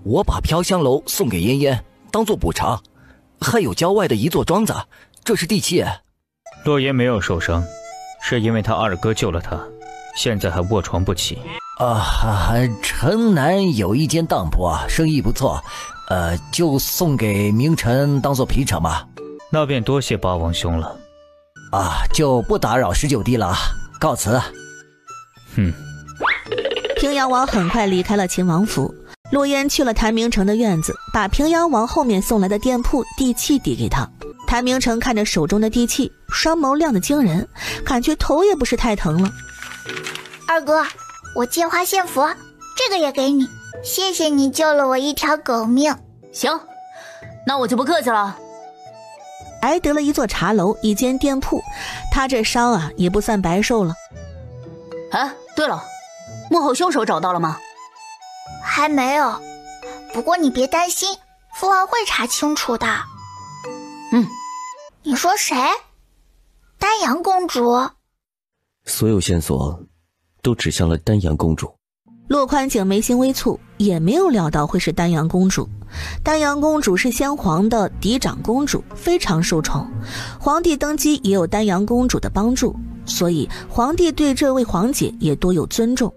我把飘香楼送给嫣嫣当做补偿，还有郊外的一座庄子，这是地契。洛言没有受伤，是因为他二哥救了他，现在还卧床不起。城南有一间当铺啊，生意不错，就送给明晨当做皮偿吧。那便多谢八王兄了。就不打扰十九弟了，告辞。平阳王很快离开了秦王府，洛烟去了谭明成的院子，把平阳王后面送来的店铺地契递给他。谭明成看着手中的地契，双眸亮得惊人，感觉头也不是太疼了。二哥，我借花献佛，这个也给你，谢谢你救了我一条狗命。行，那我就不客气了。挨得了一座茶楼，一间店铺，他这伤啊也不算白受了。对了，幕后凶手找到了吗？还没有，不过你别担心，父王会查清楚的。你说谁？丹阳公主？所有线索都指向了丹阳公主。洛宽景眉心微蹙，也没有料到会是丹阳公主。丹阳公主是先皇的嫡长公主，非常受宠，皇帝登基也有丹阳公主的帮助，所以皇帝对这位皇姐也多有尊重。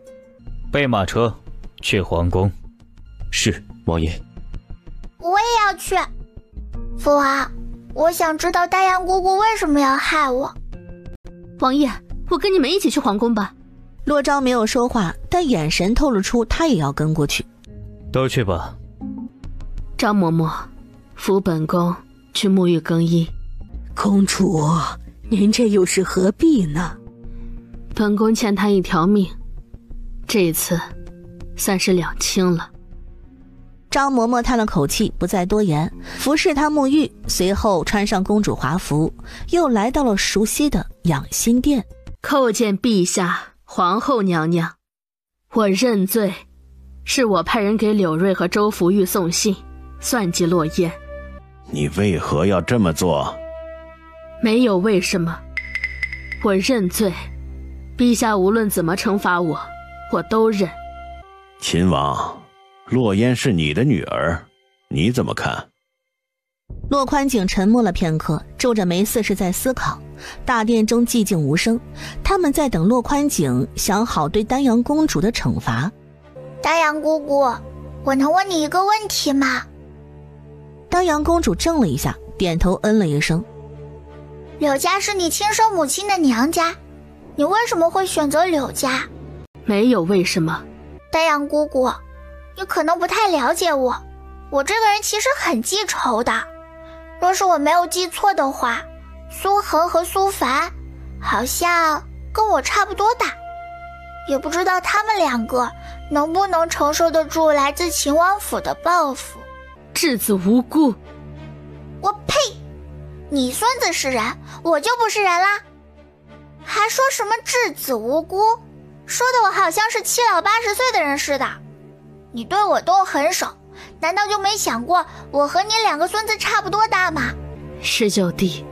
备马车，去皇宫。是，王爷。我也要去。父王，我想知道丹阳姑姑为什么要害我。王爷，我跟你们一起去皇宫吧。洛昭没有说话，但眼神透露出他也要跟过去。都去吧。张嬷嬷，扶本宫去沐浴更衣。公主，您这又是何必呢？本宫欠他一条命，这一次算是两清了。张嬷嬷叹了口气，不再多言，服侍她沐浴，随后穿上公主华服，又来到了熟悉的养心殿。叩见陛下、皇后娘娘，我认罪，是我派人给柳瑞和周福玉送信，算计洛烟。你为何要这么做？没有为什么，我认罪，陛下无论怎么惩罚我，我都认。秦王，洛烟是你的女儿，你怎么看？洛宽景沉默了片刻，皱着眉似是在思考。大殿中寂静无声，他们在等洛宽景想好对丹阳公主的惩罚。丹阳姑姑，我能问你一个问题吗？丹阳公主怔了一下，点头嗯了一声。柳家是你亲生母亲的娘家，你为什么会选择柳家？没有为什么。丹阳姑姑，你可能不太了解我，我这个人其实很记仇的。若是我没有记错的话，苏恒和苏凡好像跟我差不多大，也不知道他们两个能不能承受得住来自秦王府的报复。稚子无辜。我呸！你孙子是人，我就不是人啦。还说什么稚子无辜，说的我好像是七老80岁的人似的。你对我动狠手，难道就没想过我和你两个孙子差不多大吗？19弟，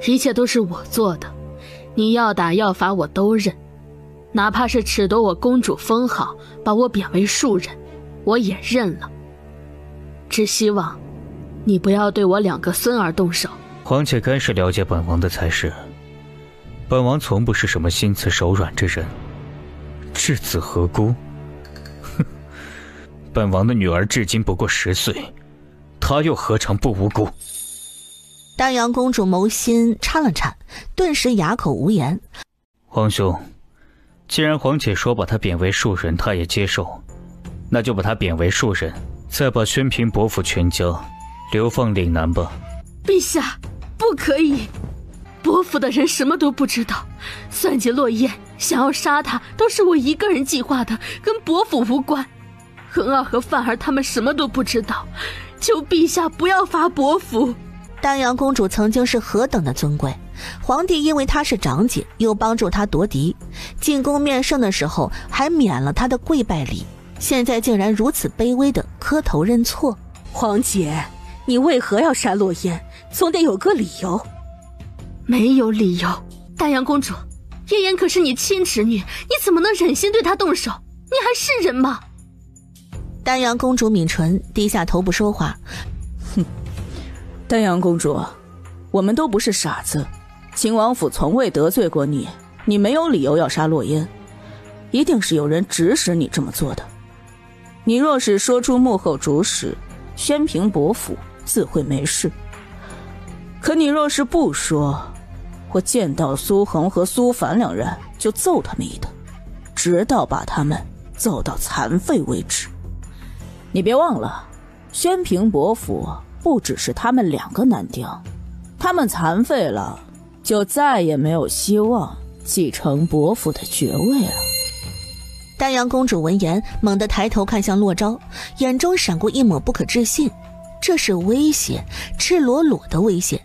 一切都是我做的，你要打要罚我都认，哪怕是褫夺我公主封号，把我贬为庶人，我也认了。只希望你不要对我2个孙儿动手。皇姐该是了解本王的才是，本王从不是什么心慈手软之人。稚子何辜？本王的女儿至今不过10岁，她又何尝不无辜？丹阳公主眸心颤了颤，顿时哑口无言。皇兄，既然皇姐说把她贬为庶人她也接受，那就把她贬为庶人，再把宣平伯府全家流放岭南吧。陛下，不可以！伯府的人什么都不知道，算计落雁，想要杀他，都是我一个人计划的，跟伯府无关。恒儿和范儿他们什么都不知道，求陛下不要罚伯府。丹阳公主曾经是何等的尊贵，皇帝因为她是长姐，又帮助她夺嫡，进宫面圣的时候还免了她的跪拜礼，现在竟然如此卑微的磕头认错。皇姐，你为何要杀落雁？总得有个理由。没有理由。丹阳公主，嫣嫣可是你亲侄女，你怎么能忍心对她动手？你还是人吗？丹阳公主抿唇，低下头不说话。哼，丹阳公主，我们都不是傻子，秦王府从未得罪过你，你没有理由要杀落雁，一定是有人指使你这么做的。你若是说出幕后主使，宣平伯府自会没事。可你若是不说，我见到苏恒和苏凡两人就揍他们一顿，直到把他们揍到残废为止。你别忘了，宣平伯府不只是他们2个男丁，他们残废了，就再也没有希望继承伯府的爵位了。丹阳公主闻言，猛地抬头看向洛昭，眼中闪过一抹不可置信。这是威胁，赤裸裸的威胁。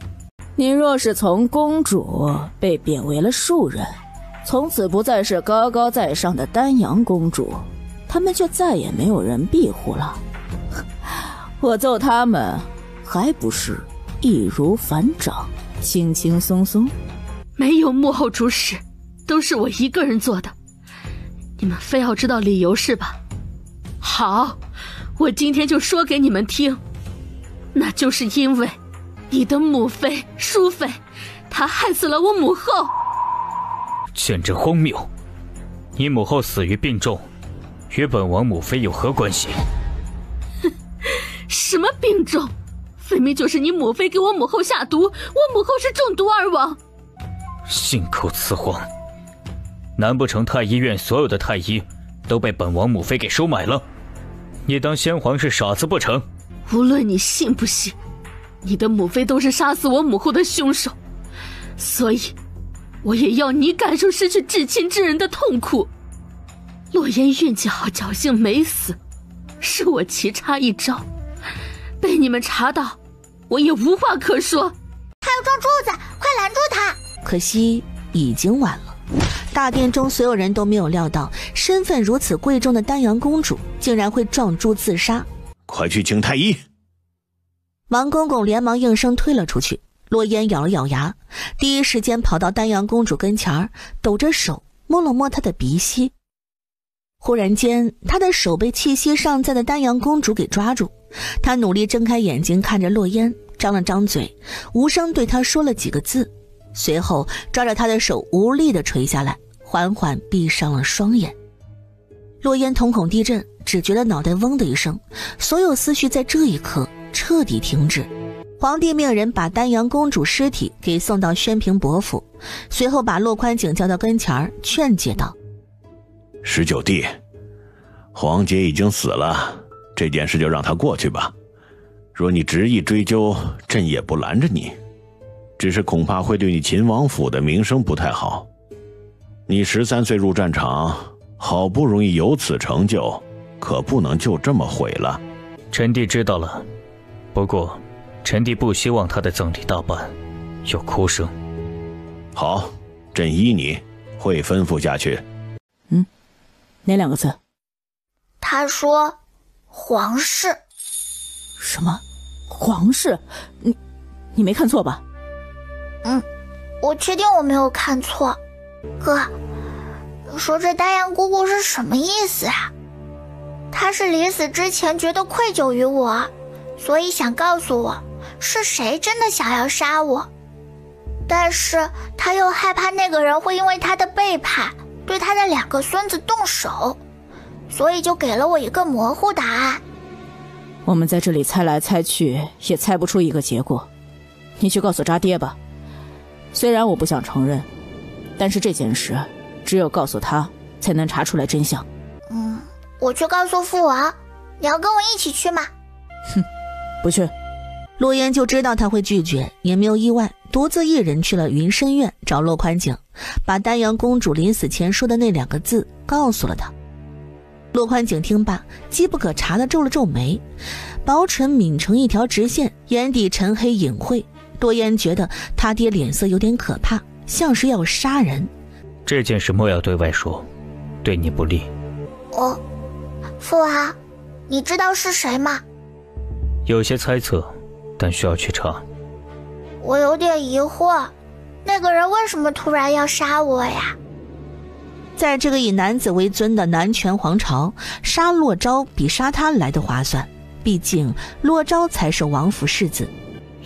你若是从公主被贬为了庶人，从此不再是高高在上的丹阳公主，他们就再也没有人庇护了。我揍他们还不是易如反掌，轻轻松松？没有幕后主使，都是我一个人做的。你们非要知道理由是吧？好，我今天就说给你们听。那就是因为你的母妃淑妃，她害死了我母后。简直荒谬！你母后死于病重，与本王母妃有何关系？什么病重？分明就是你母妃给我母后下毒，我母后是中毒而亡。信口雌黄！难不成太医院所有的太医都被本王母妃给收买了？你当先皇是傻子不成？无论你信不信，你的母妃都是杀死我母后的凶手，所以我也要你感受失去至亲之人的痛苦。洛言运气好，侥幸没死，是我棋差一招，被你们查到，我也无话可说。还有撞柱子，快拦住他！可惜已经晚了。大殿中所有人都没有料到，身份如此贵重的丹阳公主竟然会撞柱自杀。快去请太医！王公公连忙应声推了出去。洛烟咬了咬牙，第一时间跑到丹阳公主跟前儿，抖着手摸了摸她的鼻息。忽然间，她的手被气息尚在的丹阳公主给抓住，她努力睁开眼睛看着洛烟，张了张嘴，无声对她说了几个字，随后抓着她的手无力地垂下来，缓缓闭上了双眼。洛烟瞳孔地震，只觉得脑袋嗡的一声，所有思绪在这一刻彻底停止。皇帝命人把丹阳公主尸体给送到宣平伯府，随后把骆宽景叫到跟前儿，劝解道：“19弟，皇姐已经死了，这件事就让她过去吧。若你执意追究，朕也不拦着你，只是恐怕会对你秦王府的名声不太好。你13岁入战场，好不容易有此成就，可不能就这么毁了。”臣弟知道了，不过臣弟不希望他的葬礼大办有哭声。好，朕依你，会吩咐下去。哪2个字？他说皇室。什么？皇室？你没看错吧？我确定我没有看错。哥，你说这丹阳姑姑是什么意思啊？她是临死之前觉得愧疚于我，所以想告诉我是谁真的想要杀我，但是她又害怕那个人会因为她的背叛对她的2个孙子动手，所以就给了我一个模糊答案。我们在这里猜来猜去也猜不出一个结果，你去告诉渣爹吧。虽然我不想承认，但是这件事只有告诉他才能查出来真相。我去告诉父王，你要跟我一起去吗？不去。洛烟就知道他会拒绝，也没有意外，独自一人去了云深院找洛宽景，把丹阳公主临死前说的那2个字告诉了他。洛宽景听罢，机不可察地皱了皱眉，薄唇抿成一条直线，眼底沉黑隐晦。洛烟觉得他爹脸色有点可怕，像是要杀人。这件事莫要对外说，对你不利。父王，你知道是谁吗？有些猜测，但需要去查。我有点疑惑，那个人为什么突然要杀我呀？在这个以男子为尊的男权皇朝，杀洛昭比杀他来得划算，毕竟洛昭才是王府世子。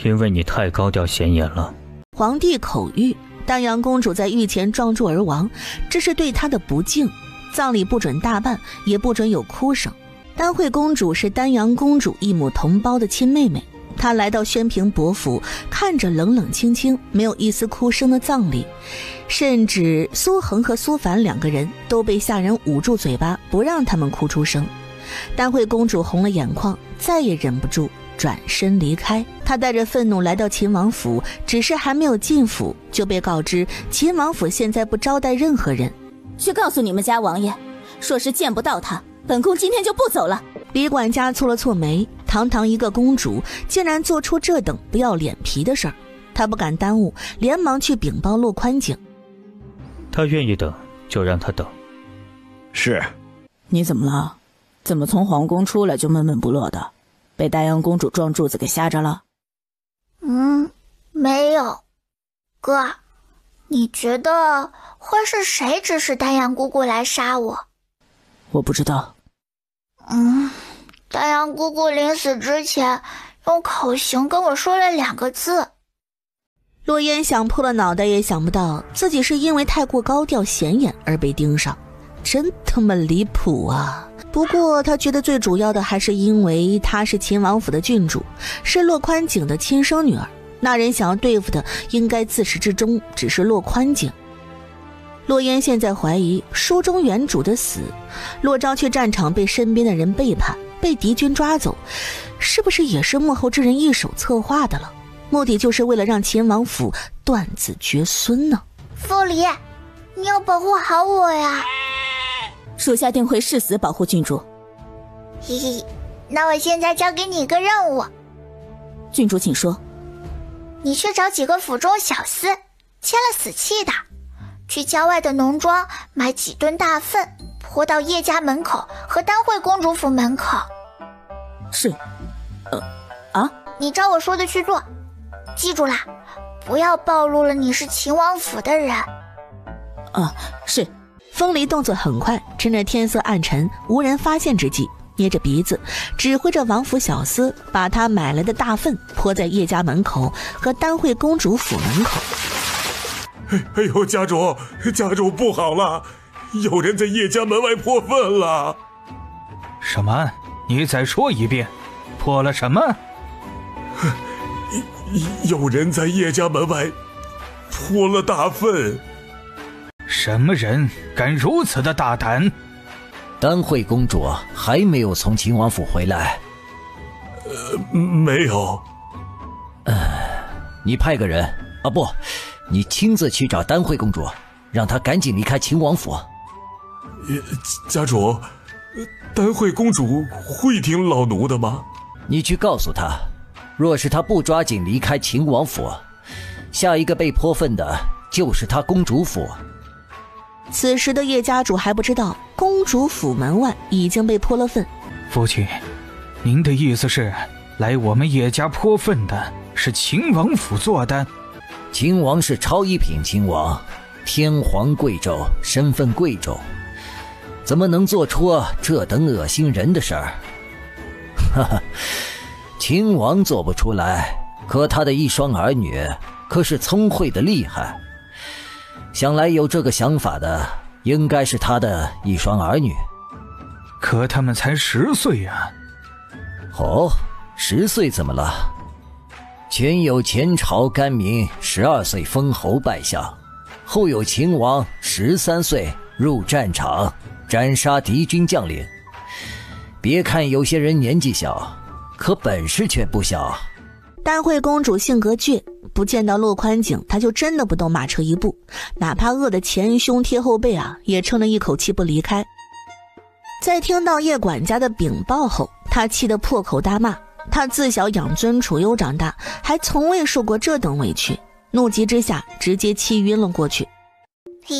因为你太高调显眼了。皇帝口谕，丹阳公主在御前撞柱而亡，这是对她的不敬，葬礼不准大办，也不准有哭声。丹惠公主是丹阳公主异母同胞的亲妹妹，她来到宣平伯府，看着冷冷清清没有一丝哭声的葬礼，甚至苏恒和苏凡2个人都被下人捂住嘴巴，不让他们哭出声。丹惠公主红了眼眶，再也忍不住转身离开。她带着愤怒来到秦王府，只是还没有进府就被告知秦王府现在不招待任何人。去告诉你们家王爷，说是见不到他，本宫今天就不走了。李管家蹙了蹙眉，堂堂一个公主竟然做出这等不要脸皮的事儿，他不敢耽误，连忙去禀报洛宽景。他愿意等就让他等。是。你怎么了？怎么从皇宫出来就闷闷不乐的？被丹阳公主撞柱子给吓着了？没有。哥，你觉得会是谁指使丹阳姑姑来杀我？我不知道。丹阳姑姑临死之前用口型跟我说了2个字。洛烟想破了脑袋也想不到自己是因为太过高调显眼而被盯上，真他妈离谱啊！不过他觉得最主要的还是因为她是秦王府的郡主，是洛宽景的亲生女儿，那人想要对付的应该自始至终只是洛宽景。洛烟现在怀疑书中原主的死，洛昭去战场被身边的人背叛，被敌军抓走，是不是也是幕后之人一手策划的了？目的就是为了让秦王府断子绝孙呢？傅离，你要保护好我呀！属下定会誓死保护郡主。嘿嘿，那我现在交给你一个任务。郡主请说。你去找几个府中小厮，签了死契的，去郊外的农庄买几吨大粪，泼到叶家门口和丹惠公主府门口。是。你照我说的去做，记住啦，不要暴露了你是秦王府的人。是。风离动作很快，趁着天色暗沉无人发现之际，捏着鼻子指挥着王府小厮把他买来的大粪泼在叶家门口和丹惠公主府门口。哎呦，家主不好了，有人在叶家门外泼粪了。什么？你再说一遍，泼了什么？有人在叶家门外泼了大粪。什么人敢如此的大胆？丹惠公主还没有从秦王府回来。没有。你派个人不，你亲自去找丹惠公主，让她赶紧离开秦王府。家主，丹惠公主会听老奴的吗？你去告诉她，若是她不抓紧离开秦王府，下一个被泼粪的就是她公主府。此时的叶家主还不知道公主府门外已经被泼了粪。父亲，您的意思是来我们叶家泼粪的是秦王府做的？秦王是超一品秦王，天皇贵胄，身份贵重，怎么能做出这等恶心人的事儿？哈哈，秦王做不出来，可他的一双儿女可是聪慧的厉害。想来有这个想法的应该是他的一双儿女。可他们才10岁啊。10岁怎么了？前有前朝甘明12岁封侯拜相，后有秦王13岁入战场斩杀敌军将领。别看有些人年纪小，可本事却不小。丹惠公主性格倔，不见到洛宽景，她就真的不动马车一步，哪怕饿得前胸贴后背啊，也撑了一口气不离开。在听到叶管家的禀报后，她气得破口大骂。她自小养尊处优长大，还从未受过这等委屈，怒极之下直接气晕了过去。嘿，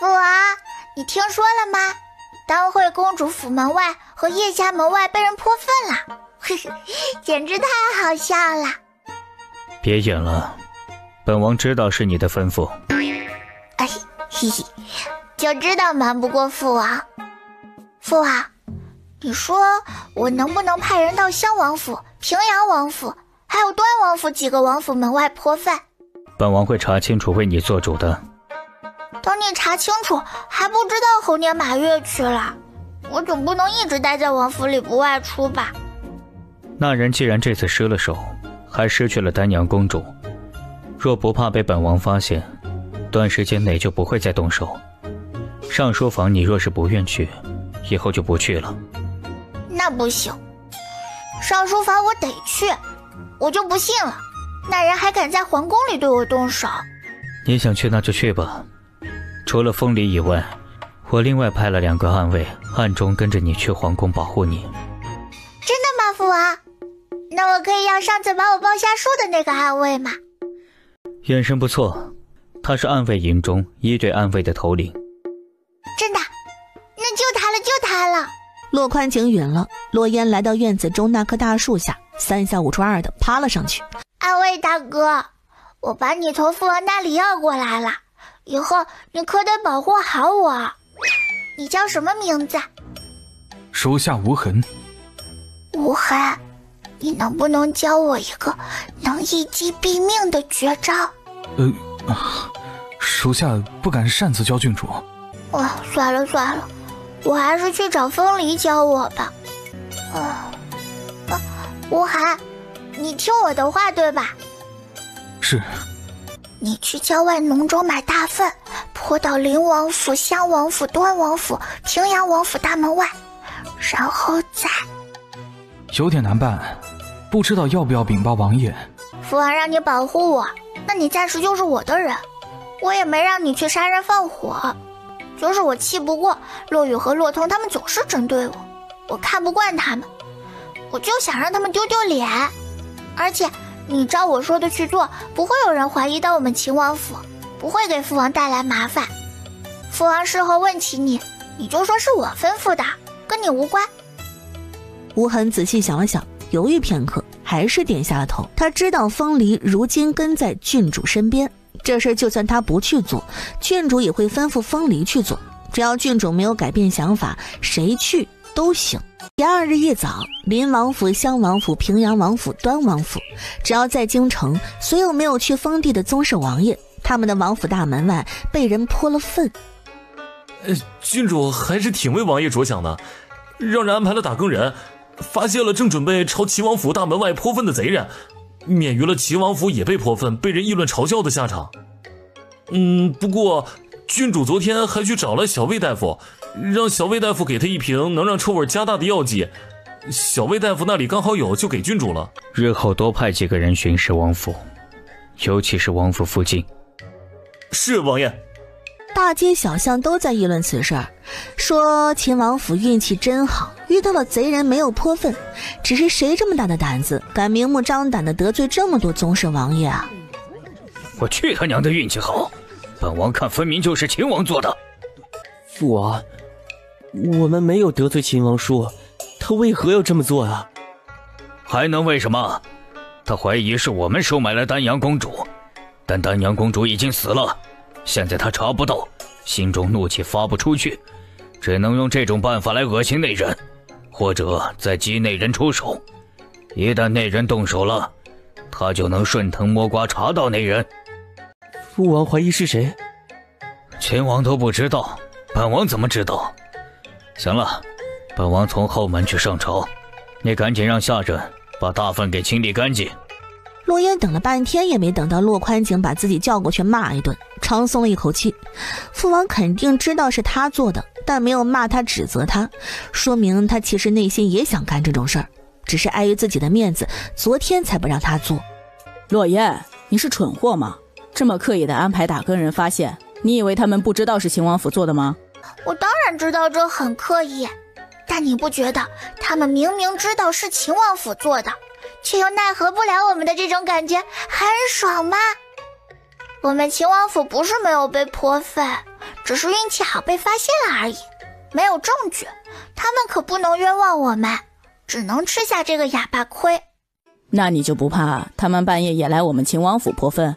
父王，你听说了吗？丹惠公主府门外和叶家门外被人泼粪了，嘿嘿，简直太好笑了。别演了，本王知道是你的吩咐。哎，嘿嘿，就知道瞒不过父王。父王，你说我能不能派人到襄王府、平阳王府还有端王府几个王府门外泼粪？本王会查清楚，为你做主的。等你查清楚，还不知道猴年马月去了，我总不能一直待在王府里不外出吧？那人既然这次失了手，还失去了丹阳公主，若不怕被本王发现，短时间内就不会再动手。上书房你若是不愿去，以后就不去了。那不行，上书房我得去，我就不信了，那人还敢在皇宫里对我动手。你想去那就去吧，除了风离以外，我另外派了2个暗卫，暗中跟着你去皇宫保护你。真的吗，父王？那我可以要上次把我抱下树的那个暗卫吗？眼神不错，他是暗卫营中1队暗卫的头领。真的？那就他了，就他了。洛宽景允了。洛烟来到院子中那棵大树下，3下5除2的趴了上去。暗卫大哥，我把你从父王那里要过来了，以后你可得保护好我。你叫什么名字？属下无痕。无痕，你能不能教我一个能一击毙命的绝招？属下不敢擅自教郡主。算了，我还是去找风离教我吧。无痕，你听我的话对吧？是。你去郊外农中买大粪，泼到灵王府、襄王府、端王府、平阳王府大门外，然后再……有点难办，不知道要不要禀报王爷。父王让你保护我，那你暂时就是我的人，我也没让你去杀人放火，就是我气不过洛雨和洛通他们总是针对我，我看不惯他们，我就想让他们丢丢脸。而且你照我说的去做，不会有人怀疑到我们秦王府，不会给父王带来麻烦。父王事后问起你，你就说是我吩咐的，跟你无关。无痕仔细想了想，犹豫片刻，还是点下了头。他知道风离如今跟在郡主身边，这事就算他不去做，郡主也会吩咐风离去做，只要郡主没有改变想法，谁去都行。第2日一早，临王府、襄王府、平阳王府、端王府，只要在京城，所有没有去封地的宗室王爷，他们的王府大门外被人泼了粪。郡主还是挺为王爷着想的，让人安排了打更人，发现了正准备朝齐王府大门外泼粪的贼人，免于了齐王府也被泼粪、被人议论嘲笑的下场。不过郡主昨天还去找了小魏大夫，让小魏大夫给他一瓶能让臭味加大的药剂，小魏大夫那里刚好有，就给郡主了。日后多派几个人巡视王府，尤其是王府附近。是王爷。大街小巷都在议论此事，说秦王府运气真好，遇到了贼人没有泼粪，只是谁这么大的胆子，敢明目张胆地得罪这么多宗室王爷啊？我去他娘的运气好，本王看分明就是秦王做的。父王，我们没有得罪秦王叔，他为何要这么做啊？还能为什么？他怀疑是我们收买了丹阳公主，但丹阳公主已经死了，现在他查不到，心中怒气发不出去，只能用这种办法来恶心内人，或者再激内人出手。一旦内人动手了，他就能顺藤摸瓜查到内人。父王怀疑是谁？秦王都不知道，本王怎么知道？行了，本王从后门去上朝，你赶紧让下人把大粪给清理干净。洛烟等了半天也没等到洛宽景把自己叫过去骂一顿，长松了一口气。父王肯定知道是他做的，但没有骂他指责他，说明他其实内心也想干这种事儿。只是碍于自己的面子，昨天才不让他做。洛烟，你是蠢货吗？这么刻意的安排打更人发现，你以为他们不知道是秦王府做的吗？我当然知道这很刻意，但你不觉得他们明明知道是秦王府做的，却又奈何不了我们的这种感觉很爽吗？我们秦王府不是没有被泼粪，只是运气好被发现了而已，没有证据，他们可不能冤枉我们，只能吃下这个哑巴亏。那你就不怕他们半夜也来我们秦王府泼粪？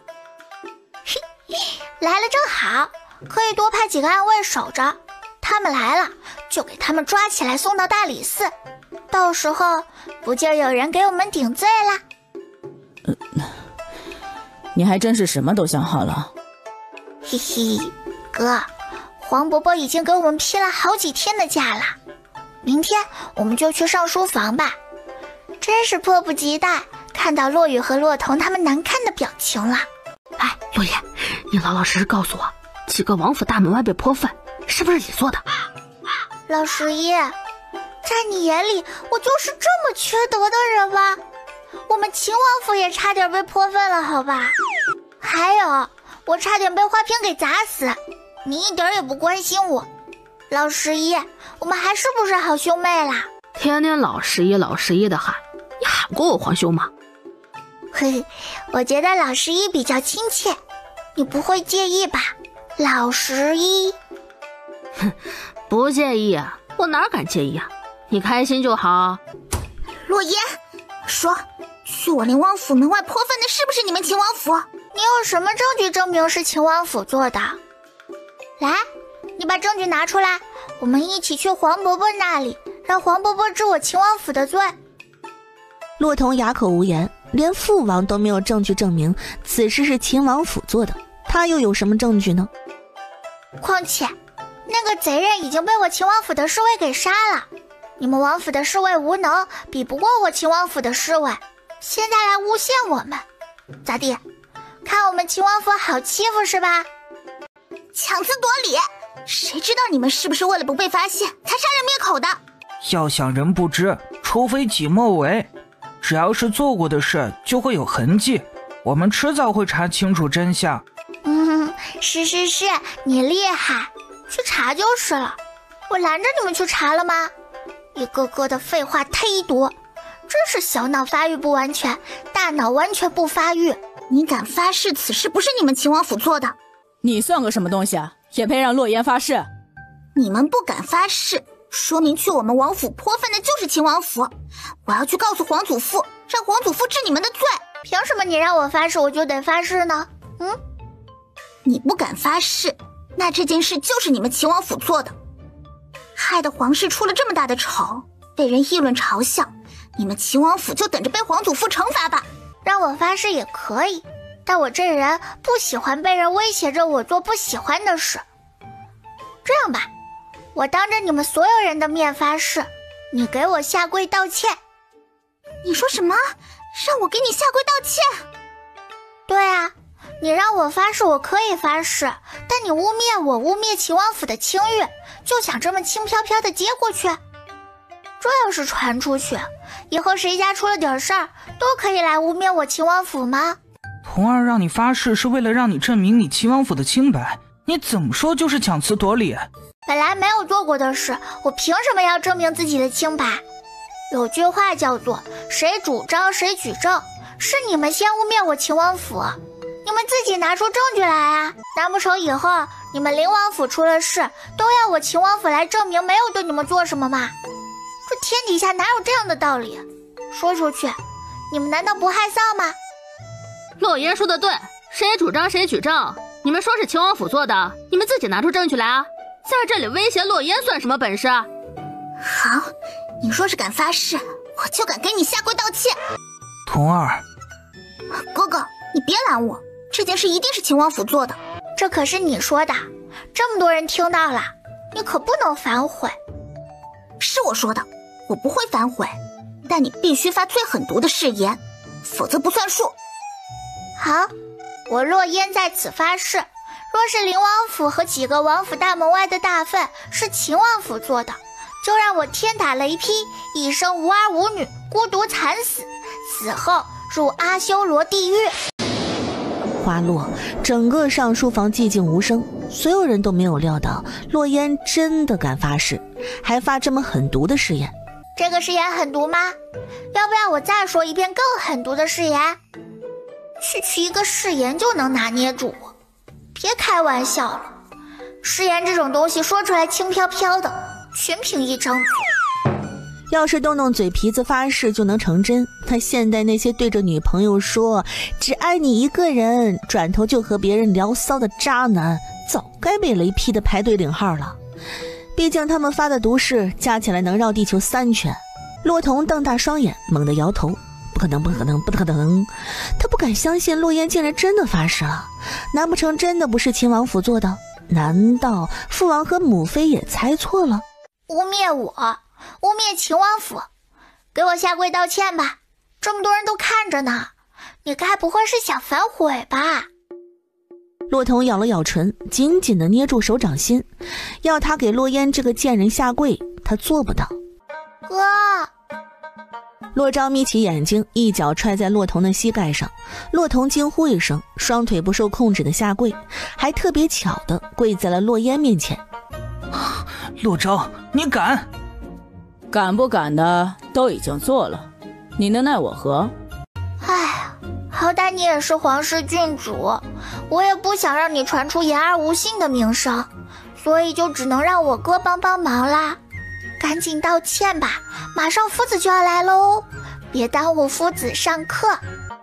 来了正好，可以多派几个暗卫守着，他们来了就给他们抓起来送到大理寺，到时候不就有人给我们顶罪啦？你还真是什么都想好了。嘿嘿，哥，黄伯伯已经给我们批了好几天的假了，明天我们就去上书房吧。真是迫不及待看到洛雨和洛彤他们难看的表情了。哎，洛言，你老老实实告诉我，几个王府大门外被泼粪，是不是你做的？老十一，在你眼里我就是这么缺德的人吗？我们秦王府也差点被泼粪了，好吧？还有，我差点被花瓶给砸死，你一点也不关心我。老十一，我们还是不是好兄妹啦？天天老十一老十一的喊，你喊过我皇兄吗？嘿，我觉得老十一比较亲切，你不会介意吧？老十一，哼，不介意啊，我哪敢介意啊？你开心就好。洛言，说，去我灵王府门外泼粪的是不是你们秦王府？你有什么证据证明是秦王府做的？来，你把证据拿出来，我们一起去黄伯伯那里，让黄伯伯治我秦王府的罪。洛彤哑口无言，连父王都没有证据证明此事是秦王府做的，他又有什么证据呢？况且那个贼人已经被我秦王府的侍卫给杀了，你们王府的侍卫无能，比不过我秦王府的侍卫，现在来诬陷我们，咋地？看我们秦王府好欺负是吧？强词夺理，谁知道你们是不是为了不被发现才杀人灭口的？要想人不知，除非己莫为。只要是做过的事就会有痕迹，我们迟早会查清楚真相。是，你厉害，去查就是了。我拦着你们去查了吗？一个个的废话忒多，真是小脑发育不完全，大脑完全不发育。你敢发誓此事不是你们秦王府做的？你算个什么东西啊，也配让洛言发誓？你们不敢发誓，说明去我们王府泼粪的就是秦王府。我要去告诉皇祖父，让皇祖父治你们的罪。凭什么你让我发誓我就得发誓呢？你不敢发誓，那这件事就是你们秦王府做的，害得皇室出了这么大的丑，被人议论嘲笑，你们秦王府就等着被皇祖父惩罚吧。让我发誓也可以，但我这人不喜欢被人威胁着我做不喜欢的事。这样吧，我当着你们所有人的面发誓，你给我下跪道歉。你说什么？让我给你下跪道歉？对啊，你让我发誓我可以发誓，但你污蔑我，污蔑秦王府的清誉，就想这么轻飘飘的接过去？这要是传出去，以后谁家出了点事儿都可以来污蔑我秦王府吗？童儿让你发誓是为了让你证明你秦王府的清白，你怎么说就是强词夺理。本来没有做过的事，我凭什么要证明自己的清白？有句话叫做谁主张谁举证，是你们先污蔑我秦王府，你们自己拿出证据来啊！难不成以后你们灵王府出了事都要我秦王府来证明没有对你们做什么吗？这天底下哪有这样的道理？说出去你们难道不害臊吗？洛言说的对，谁主张谁举证，你们说是秦王府做的，你们自己拿出证据来啊！在这里威胁洛言算什么本事？好，你若是敢发誓，我就敢给你下跪道歉。童儿，哥哥，你别拦我，这件事一定是秦王府做的。这可是你说的，这么多人听到了，你可不能反悔。是我说的，我不会反悔，但你必须发最狠毒的誓言，否则不算数。好，我洛烟在此发誓，若是灵王府和几个王府大门外的大粪是秦王府做的，就让我天打雷劈，一生无儿无女，孤独惨死，死后入阿修罗地狱。话落，整个上书房寂静无声，所有人都没有料到洛烟真的敢发誓，还发这么狠毒的誓言。这个誓言狠毒吗？要不要我再说一遍更狠毒的誓言？区一个誓言就能拿捏住我？别开玩笑了，誓言这种东西说出来轻飘飘的，全凭一张嘴。要是动动嘴皮子发誓就能成真，他现在那些对着女朋友说只爱你一个人，转头就和别人聊骚的渣男，早该被雷劈的排队领号了。毕竟他们发的毒誓加起来能绕地球3圈。洛彤瞪大双眼，猛地摇头，不可能不可能不可能，他不敢相信洛烟竟然真的发誓了。难不成真的不是秦王府做的？难道父王和母妃也猜错了？污蔑我，污蔑秦王府，给我下跪道歉吧，这么多人都看着呢，你该不会是想反悔吧？洛彤咬了咬唇，紧紧地捏住手掌心，要他给洛烟这个贱人下跪，他做不到。哥，洛昭眯起眼睛，一脚踹在洛彤的膝盖上，洛彤惊呼一声，双腿不受控制的下跪，还特别巧的跪在了洛烟面前。洛昭，你敢？敢不敢的都已经做了，你能奈我何？哎，好歹你也是皇室郡主，我也不想让你传出言而无信的名声，所以就只能让我哥帮帮忙啦。赶紧道歉吧，马上夫子就要来喽，别耽误夫子上课。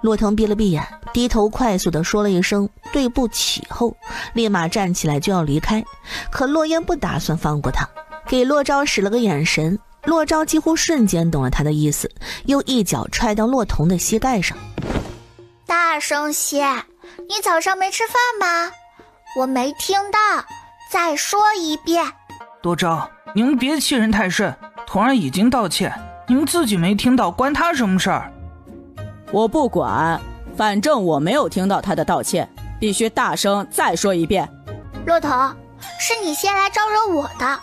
洛腾闭了闭眼，低头快速地说了一声对不起后，立马站起来就要离开。可洛烟不打算放过他，给洛昭使了个眼神，洛昭几乎瞬间懂了他的意思，又一脚踹到洛彤的膝盖上。大声些，你早上没吃饭吗？我没听到，再说一遍。洛昭，你们别欺人太甚，童儿已经道歉，你们自己没听到，关他什么事儿？我不管，反正我没有听到他的道歉，必须大声再说一遍。洛彤，是你先来招惹我的，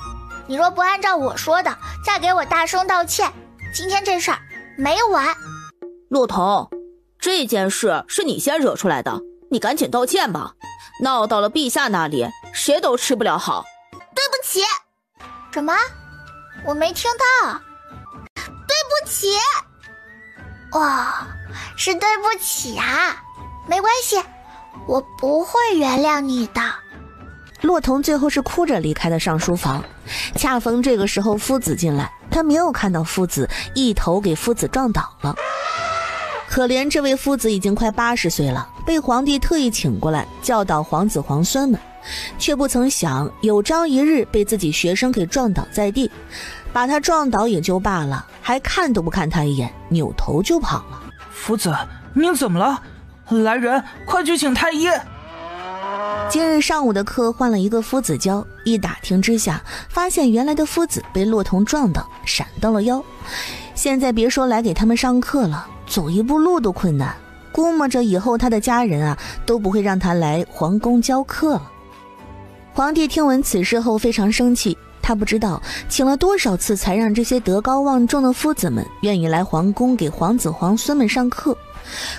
你若不按照我说的，再给我大声道歉，今天这事儿没完。洛彤，这件事是你先惹出来的，你赶紧道歉吧，闹到了陛下那里，谁都吃不了好。对不起。什么？我没听到。对不起。哇，是对不起啊，没关系，我不会原谅你的。洛彤最后是哭着离开了上书房，恰逢这个时候夫子进来，他没有看到夫子，一头给夫子撞倒了。可怜这位夫子已经快80岁了，被皇帝特意请过来教导皇子皇孙们，却不曾想有朝一日被自己学生给撞倒在地，把他撞倒也就罢了，还看都不看他一眼，扭头就跑了。夫子，您怎么了？来人，快去请太医。今日上午的课换了一个夫子教，一打听之下，发现原来的夫子被洛彤撞倒，闪到了腰，现在别说来给他们上课了，走一步路都困难，估摸着以后他的家人啊都不会让他来皇宫教课了。皇帝听闻此事后非常生气，他不知道请了多少次才让这些德高望重的夫子们愿意来皇宫给皇子皇孙们上课，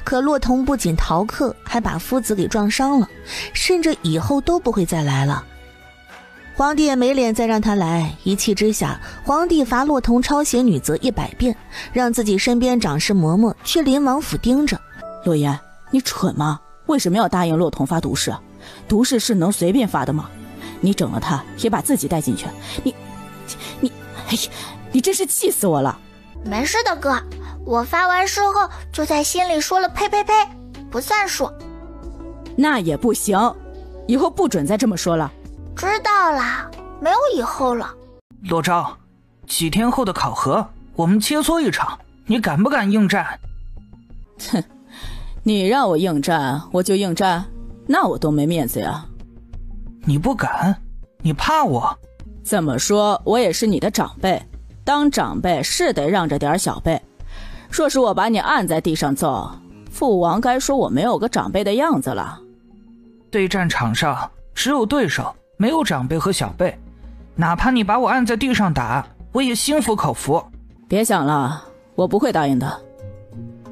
可洛彤不仅逃课，还把夫子给撞伤了，甚至以后都不会再来了。皇帝也没脸再让他来，一气之下，皇帝罚洛彤抄写女则100遍，让自己身边长侍嬷嬷去林王府盯着。洛言，你蠢吗？为什么要答应洛彤发毒誓？毒誓是能随便发的吗？你整了他，也把自己带进去，哎呀，你真是气死我了。没事的哥，我发完誓后就在心里说了呸呸呸，不算数。那也不行，以后不准再这么说了。知道啦，没有以后了。洛昭，几天后的考核，我们切磋一场，你敢不敢应战？哼，你让我应战，我就应战，那我多没面子呀。你不敢？你怕我？怎么说，我也是你的长辈，当长辈是得让着点小辈。若是我把你按在地上揍，父王该说我没有个长辈的样子了。对战场上只有对手，没有长辈和小辈，哪怕你把我按在地上打，我也心服口服。别想了，我不会答应的。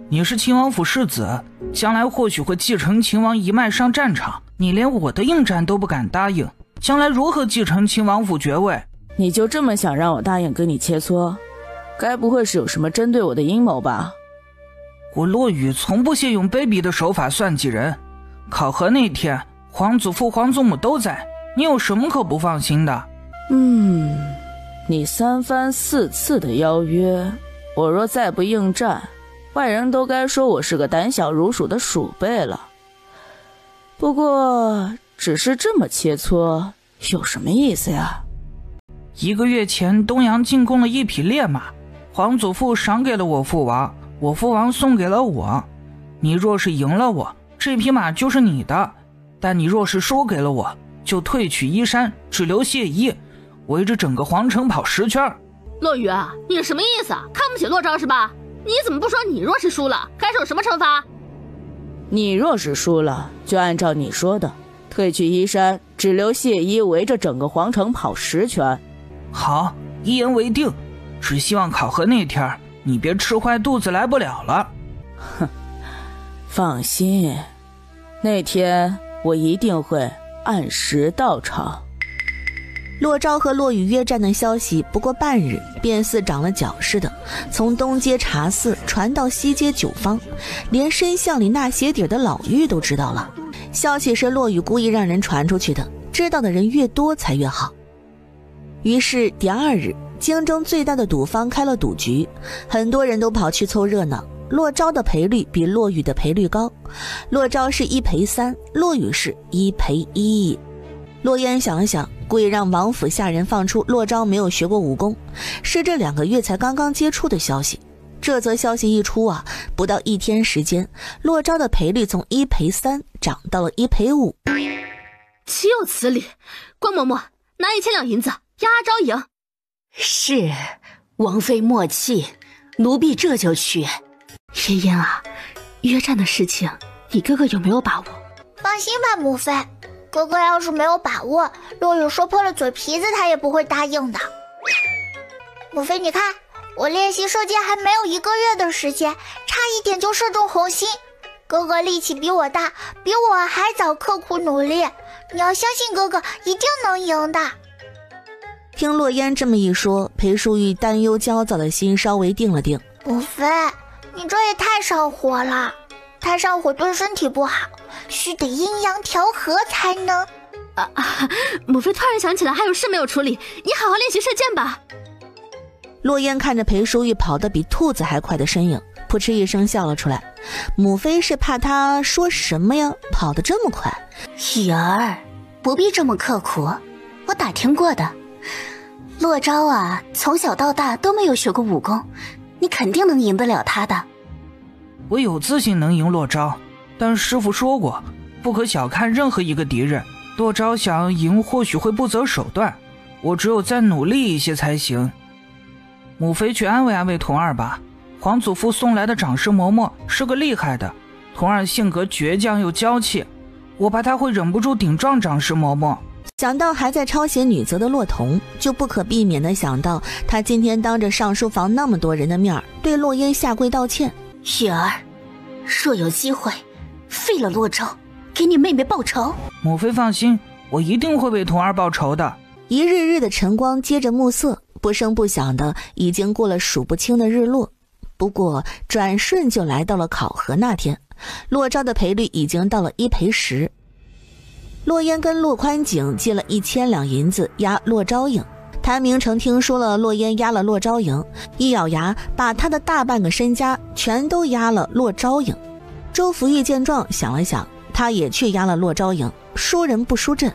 你是秦王府世子，将来或许会继承秦王一脉上战场，你连我的应战都不敢答应，将来如何继承秦王府爵位？你就这么想让我答应跟你切磋？该不会是有什么针对我的阴谋吧？我洛雨从不屑用卑鄙的手法算计人。考核那天，皇祖父、皇祖母都在，你有什么可不放心的？你3番4次的邀约，我若再不应战，外人都该说我是个胆小如鼠的鼠辈了。不过，只是这么切磋，有什么意思呀？1个月前，东阳进贡了1匹烈马，皇祖父赏给了我父王，我父王送给了我。你若是赢了我，这匹马就是你的；但你若是输给了我，就褪去衣衫，只留亵衣，围着整个皇城跑10圈。洛雨，你是什么意思？看不起洛昭是吧？你怎么不说你若是输了，该受什么惩罚？你若是输了，就按照你说的，褪去衣衫，只留亵衣，围着整个皇城跑10圈。好，一言为定。只希望考核那天你别吃坏肚子来不了了。哼，放心，那天我一定会按时到场。洛昭和洛雨约战的消息不过半日，便似长了脚似的，从东街茶肆传到西街酒坊，连深巷里纳鞋底的老妪都知道了。消息是洛雨故意让人传出去的，知道的人越多才越好。于是第2日，京中最大的赌坊开了赌局，很多人都跑去凑热闹。洛昭的赔率比洛雨的赔率高，洛昭是1赔3，洛雨是1赔1。洛烟想了想，故意让王府下人放出洛昭没有学过武功，是这2个月才刚刚接触的消息。这则消息一出啊，不到1天时间，洛昭的赔率从1赔3涨到了1赔5。岂有此理！关嬷嬷，拿1000两银子押昭赢。是，王妃莫气，奴婢这就去。妍妍啊，约战的事情，你哥哥有没有把握？放心吧，母妃，哥哥要是没有把握，洛雨说破了嘴皮子，他也不会答应的。母妃，你看，我练习射箭还没有1个月的时间，差一点就射中红心。哥哥力气比我大，比我还早刻苦努力，你要相信哥哥一定能赢的。听洛烟这么一说，裴淑玉担忧焦躁的心稍微定了定。母妃，你这也太上火了，太上火对身体不好，须得阴阳调和才能。母妃突然想起来还有事没有处理，你好好练习射箭吧。洛烟看着裴淑玉跑得比兔子还快的身影，扑哧一声笑了出来。母妃是怕他说什么呀？跑得这么快？雨儿，不必这么刻苦，我打听过的，洛昭啊，从小到大都没有学过武功，你肯定能赢得了他的。我有自信能赢洛昭，但师父说过，不可小看任何一个敌人。洛昭想赢或许会不择手段，我只有再努力一些才行。母妃去安慰安慰童儿吧，皇祖父送来的长师嬷嬷是个厉害的，童儿性格倔强又娇气，我怕他会忍不住顶撞长师嬷嬷。想到还在抄写女则的洛童，就不可避免地想到他今天当着上书房那么多人的面对洛烟下跪道歉。雨儿，若有机会废了洛昭，给你妹妹报仇。母妃放心，我一定会为童儿报仇的。一日日的晨光接着暮色，不声不响的已经过了数不清的日落。不过转瞬就来到了考核那天，洛昭的赔率已经到了1赔10。洛烟跟洛宽景借了1000两银子押洛昭赢。谭明成听说了洛烟押了洛昭赢，一咬牙把他的大半个身家全都押了洛昭赢。周福玉见状想了想，他也去押了洛昭赢，输人不输阵。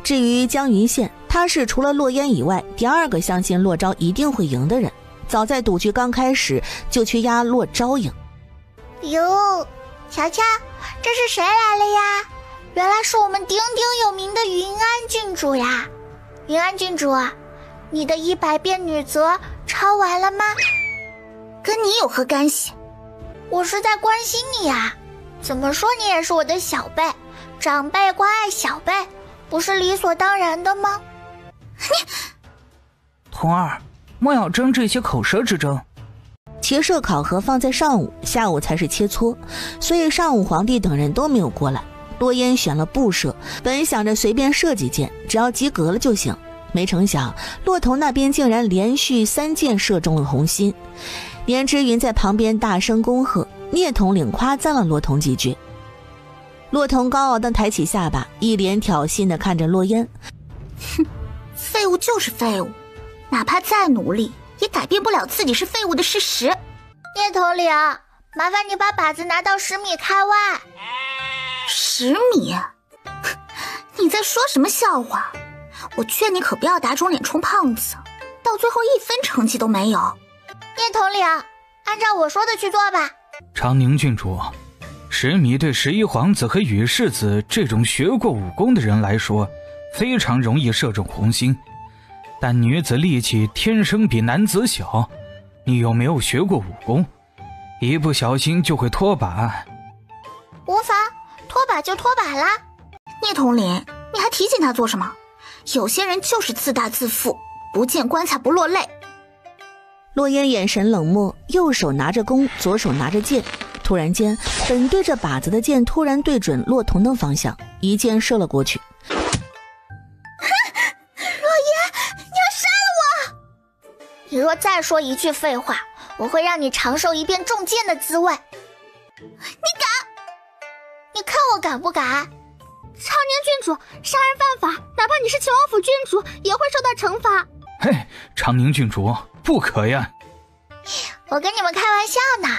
至于江云县，他是除了洛烟以外第2个相信洛昭一定会赢的人，早在赌局刚开始就去押洛昭赢。哟，瞧瞧，这是谁来了呀？原来是我们鼎鼎有名的云安郡主呀！云安郡主，你的100遍女则抄完了吗？跟你有何干系？我是在关心你呀。怎么说你也是我的小辈，长辈关爱小辈，不是理所当然的吗？童儿，莫要争这些口舌之争。骑射考核放在上午，下午才是切磋，所以上午皇帝等人都没有过来。洛烟选了步射，本想着随便射几箭，只要及格了就行。没成想骆童那边竟然连续3箭射中了红心。年之云在旁边大声恭贺，聂统领夸赞了骆童几句。骆童高傲地抬起下巴，一脸挑衅地看着洛烟。哼，废物就是废物，哪怕再努力也改变不了自己是废物的事实。聂统领，麻烦你把靶子拿到10米开外。10米？你在说什么笑话？我劝你可不要打肿脸充胖子，到最后1分成绩都没有。聂统领，按照我说的去做吧。长宁郡主，10米对11皇子和羽世子这种学过武功的人来说非常容易射中红心，但女子力气天生比男子小，你又没有学过武功，一不小心就会脱靶。无妨，脱靶就脱靶啦。聂统领，你还提醒他做什么？有些人就是自大自负，不见棺材不落泪。洛烟眼神冷漠，右手拿着弓，左手拿着箭。突然间，本对着靶子的箭突然对准骆童的方向，一箭射了过去。洛烟，你要杀了我！你若再说一句废话，我会让你尝受一遍中箭的滋味。你敢？你看我敢不敢？长宁郡主，杀人犯法，哪怕你是秦王府郡主，也会受到惩罚。嘿，长宁郡主，不可呀！我跟你们开玩笑呢，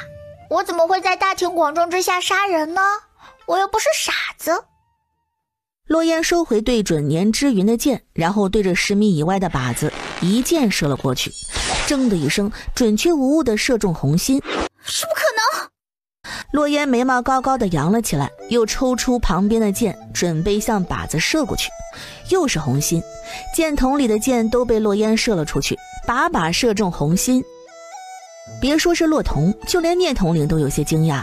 我怎么会在大庭广众之下杀人呢？我又不是傻子。洛烟收回对准年之云的箭，然后对着10米以外的靶子一箭射了过去，铮的一声，准确无误地射中红心。是不可能！洛烟眉毛高高的扬了起来，又抽出旁边的箭，准备向靶子射过去。又是红心，箭筒里的箭都被洛烟射了出去，把靶射中红心。别说是骆童，就连聂统领都有些惊讶。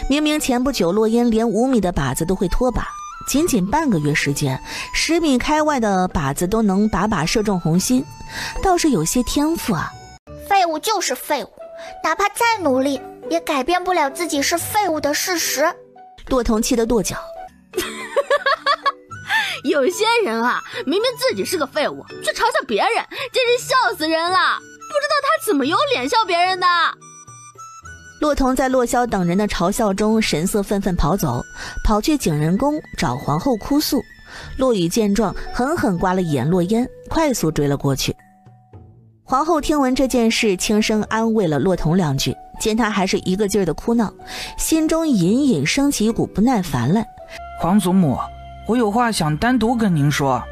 明明前不久洛烟连5米的靶子都会脱靶，仅仅半个月时间，10米开外的靶子都能把靶射中红心，倒是有些天赋啊。废物就是废物，哪怕再努力也改变不了自己是废物的事实。骆童气得跺脚。有些人啊，明明自己是个废物，却嘲笑别人，真是笑死人了。不知道他怎么有脸笑别人的。骆童在骆萧等人的嘲笑中神色愤愤跑走，跑去景仁宫找皇后哭诉。骆羽见状，狠狠刮了一眼洛烟，快速追了过去。皇后听闻这件事，轻声安慰了骆童2句，见他还是一个劲儿的哭闹，心中隐隐升起一股不耐烦来。皇祖母，我有话想单独跟您说。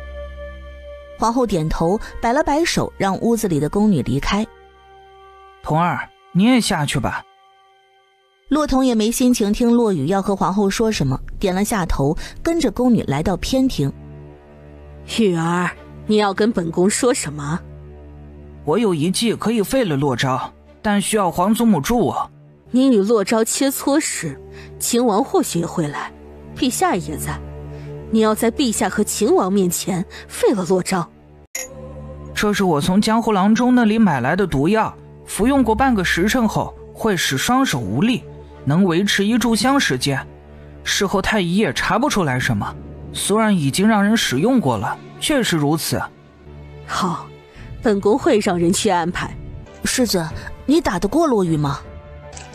皇后点头，摆了摆手，让屋子里的宫女离开。童儿，你也下去吧。骆童也没心情听骆羽要和皇后说什么，点了下头，跟着宫女来到偏厅。羽儿，你要跟本宫说什么？我有一计可以废了骆昭，但需要皇祖母助我。你与骆昭切磋时，秦王或许也会来，陛下也在。你要在陛下和秦王面前废了骆昭。这是我从江湖郎中那里买来的毒药，服用过半个时辰后会使双手无力，能维持1炷香时间。事后太医也查不出来什么，虽然已经让人使用过了，确实如此。好，本宫会让人去安排。世子，你打得过骆羽吗？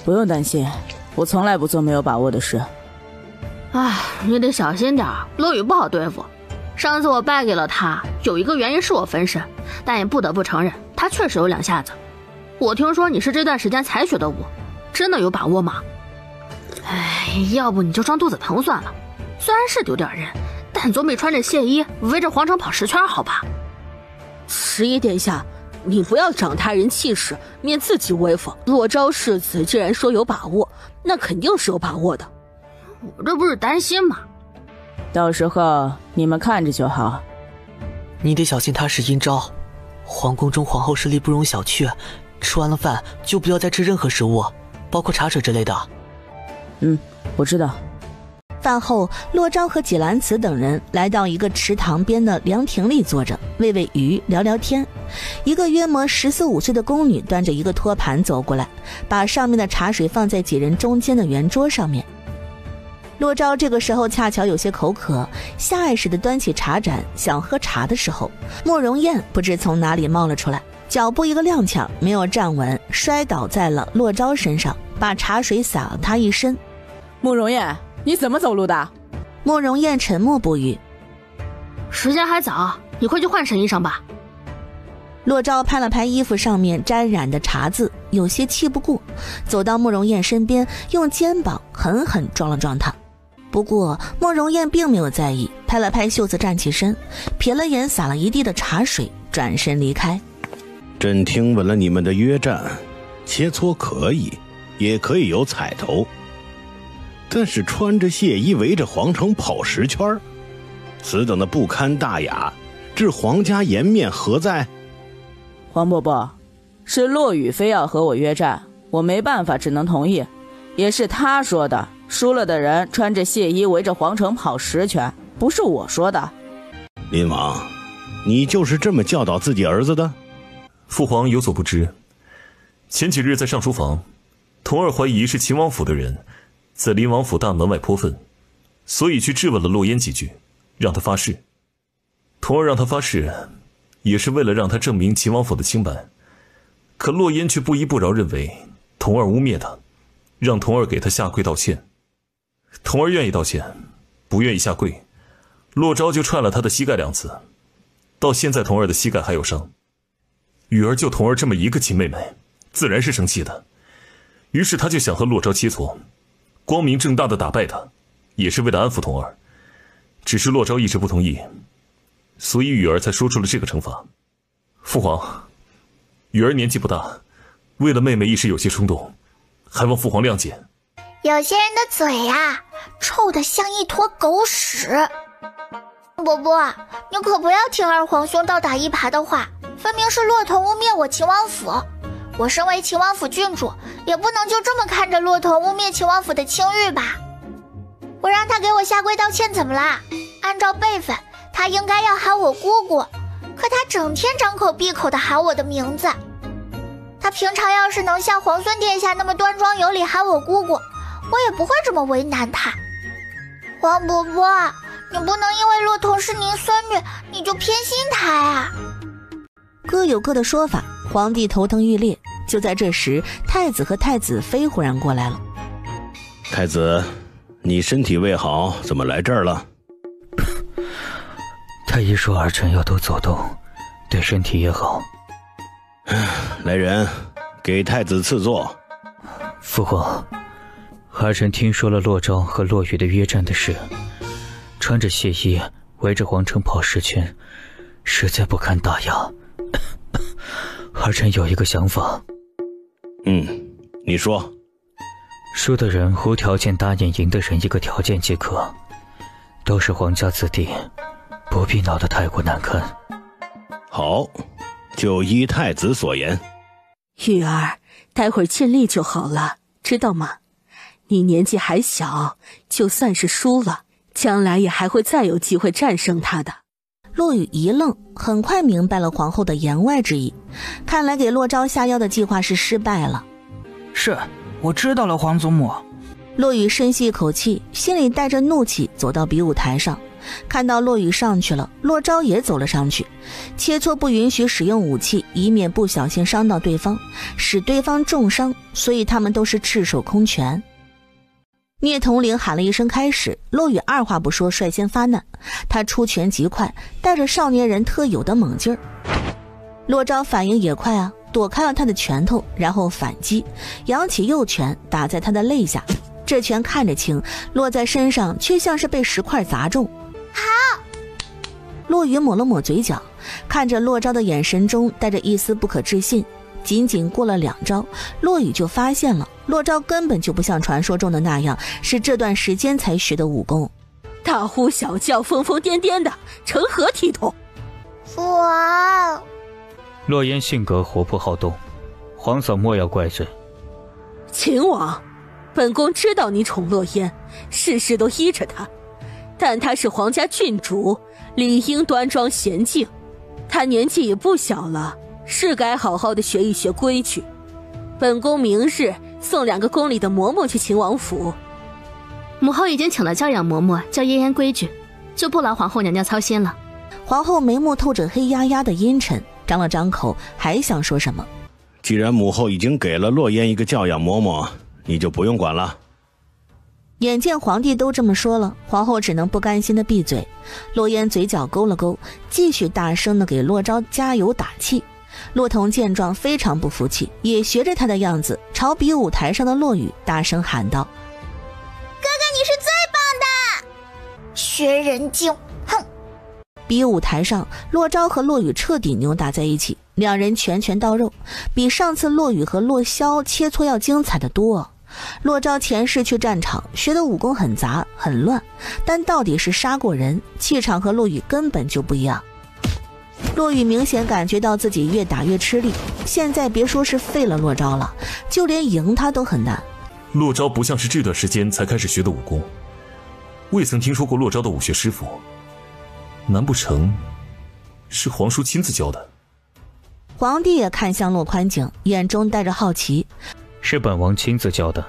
不用担心，我从来不做没有把握的事。唉，你得小心点，骆羽不好对付。上次我败给了他，有一个原因是我分身，但也不得不承认，他确实有2下子。我听说你是这段时间才学的武，真的有把握吗？唉，要不你就装肚子疼算了。虽然是丢点人，但总比穿着亵衣围着皇城跑10圈好吧？迟疑殿下，你不要长他人气势，免自己威风。骆昭世子既然说有把握，那肯定是有把握的。我这不是担心吗？到时候你们看着就好。你得小心他是阴招，皇宫中皇后势力不容小觑，吃完了饭就不要再吃任何食物，包括茶水之类的。我知道。饭后，洛昭和纪兰慈等人来到一个池塘边的凉亭里坐着，喂喂鱼，聊聊天。一个约莫14、15岁的宫女端着一个托盘走过来，把上面的茶水放在几人中间的圆桌上面。洛昭这个时候恰巧有些口渴，下意识地端起茶盏想喝茶的时候，慕容燕不知从哪里冒了出来，脚步一个踉跄，没有站稳，摔倒在了洛昭身上，把茶水洒了他一身。慕容燕，你怎么走路的？慕容燕沉默不语。时间还早，你快去换身衣裳吧。洛昭拍了拍衣服上面沾染的茶渍，有些气不过，走到慕容燕身边，用肩膀狠狠撞了撞她。不过慕容燕并没有在意，拍了拍袖子站起身，瞥了眼洒了一地的茶水，转身离开。朕听闻了你们的约战，切磋可以，也可以有彩头，但是穿着亵衣围着皇城跑10圈，此等的不堪大雅，置皇家颜面何在？黄伯伯，是洛雨非要和我约战，我没办法，只能同意。也是他说的，输了的人穿着亵衣围着皇城跑10圈，不是我说的。林王，你就是这么教导自己儿子的？父皇有所不知，前几日在上书房，童儿怀疑是秦王府的人在林王府大门外泼粪，所以去质问了洛烟几句，让他发誓。童儿让他发誓，也是为了让他证明秦王府的清白。可洛烟却不依不饶，认为童儿污蔑他，让童儿给他下跪道歉。童儿愿意道歉，不愿意下跪，洛昭就踹了他的膝盖2次，到现在童儿的膝盖还有伤。雨儿就童儿这么一个亲妹妹，自然是生气的，于是他就想和洛昭切磋，光明正大的打败他，也是为了安抚童儿。只是洛昭一直不同意，所以雨儿才说出了这个惩罚。父皇，雨儿年纪不大，为了妹妹一时有些冲动，还望父皇谅解。有些人的嘴呀，臭得像一坨狗屎。伯伯，你可不要听二皇兄倒打一耙的话，分明是骆驼污蔑我秦王府。我身为秦王府郡主，也不能就这么看着骆驼污蔑秦王府的清誉吧。我让他给我下跪道歉怎么啦？按照辈分，他应该要喊我姑姑，可他整天张口闭口的喊我的名字。他平常要是能像皇孙殿下那么端庄有礼喊我姑姑，我也不会这么为难他。皇伯伯，你不能因为骆驼是您孙女，你就偏心他呀。各有各的说法，皇帝头疼欲裂。就在这时，太子和太子妃忽然过来了。太子，你身体未好，怎么来这儿了？太医说儿臣要多走动，对身体也好。来人，给太子赐座。父皇，儿臣听说了洛昭和洛雨的约战的事，穿着亵衣围着皇城跑10圈，实在不堪大雅。儿臣有一个想法。你说。输的人无条件答应赢的人一个条件即可，都是皇家子弟，不必闹得太过难看。好，就依太子所言。玉儿，待会儿尽力就好了，知道吗？你年纪还小，就算是输了，将来也还会再有机会战胜他的。洛雨一愣，很快明白了皇后的言外之意，看来给洛昭下药的计划是失败了。是，我知道了，皇祖母。洛雨深吸一口气，心里带着怒气走到比武台上，看到洛雨上去了，洛昭也走了上去。切磋不允许使用武器，以免不小心伤到对方，使对方重伤，所以他们都是赤手空拳。聂统领喊了一声开始，洛雨二话不说率先发难，他出拳极快，带着少年人特有的猛劲儿。洛昭反应也快啊，躲开了他的拳头，然后反击，扬起右拳打在他的肋下。这拳看着轻，落在身上却像是被石块砸中。好！洛雨抹了抹嘴角，看着洛昭的眼神中带着一丝不可置信。仅仅过了2招，洛雨就发现了洛昭根本就不像传说中的那样是这段时间才学的武功，大呼小叫，疯疯癫癫的，成何体统？父王，洛言性格活泼好动，皇嫂莫要怪罪。秦王，本宫知道你宠洛烟，事事都依着他，但他是皇家郡主，理应端庄娴静。他年纪也不小了，是该好好的学一学规矩。本宫明日送2个宫里的嬷嬷去秦王府。母后已经请了教养嬷嬷教嫣嫣规矩，就不劳皇后娘娘操心了。皇后眉目透着黑压压的阴沉，张了张口，还想说什么。既然母后已经给了洛烟一个教养嬷嬷，你就不用管了。眼见皇帝都这么说了，皇后只能不甘心的闭嘴。洛烟嘴角勾了勾，继续大声的给洛昭加油打气。洛彤见状非常不服气，也学着他的样子，朝比武台上的洛雨大声喊道：哥哥你是最棒的！学人精，哼！比武台上，洛昭和洛雨彻底扭打在一起，两人拳拳到肉，比上次洛雨和洛萧切磋要精彩的多。洛昭前世去战场学的武功很杂很乱，但到底是杀过人，气场和洛雨根本就不一样。洛雨明显感觉到自己越打越吃力，现在别说是废了洛昭了，就连赢他都很难。洛昭不像是这段时间才开始学的武功，未曾听说过洛昭的武学师傅，难不成是皇叔亲自教的？皇帝也看向洛宽景，眼中带着好奇。是本王亲自教的。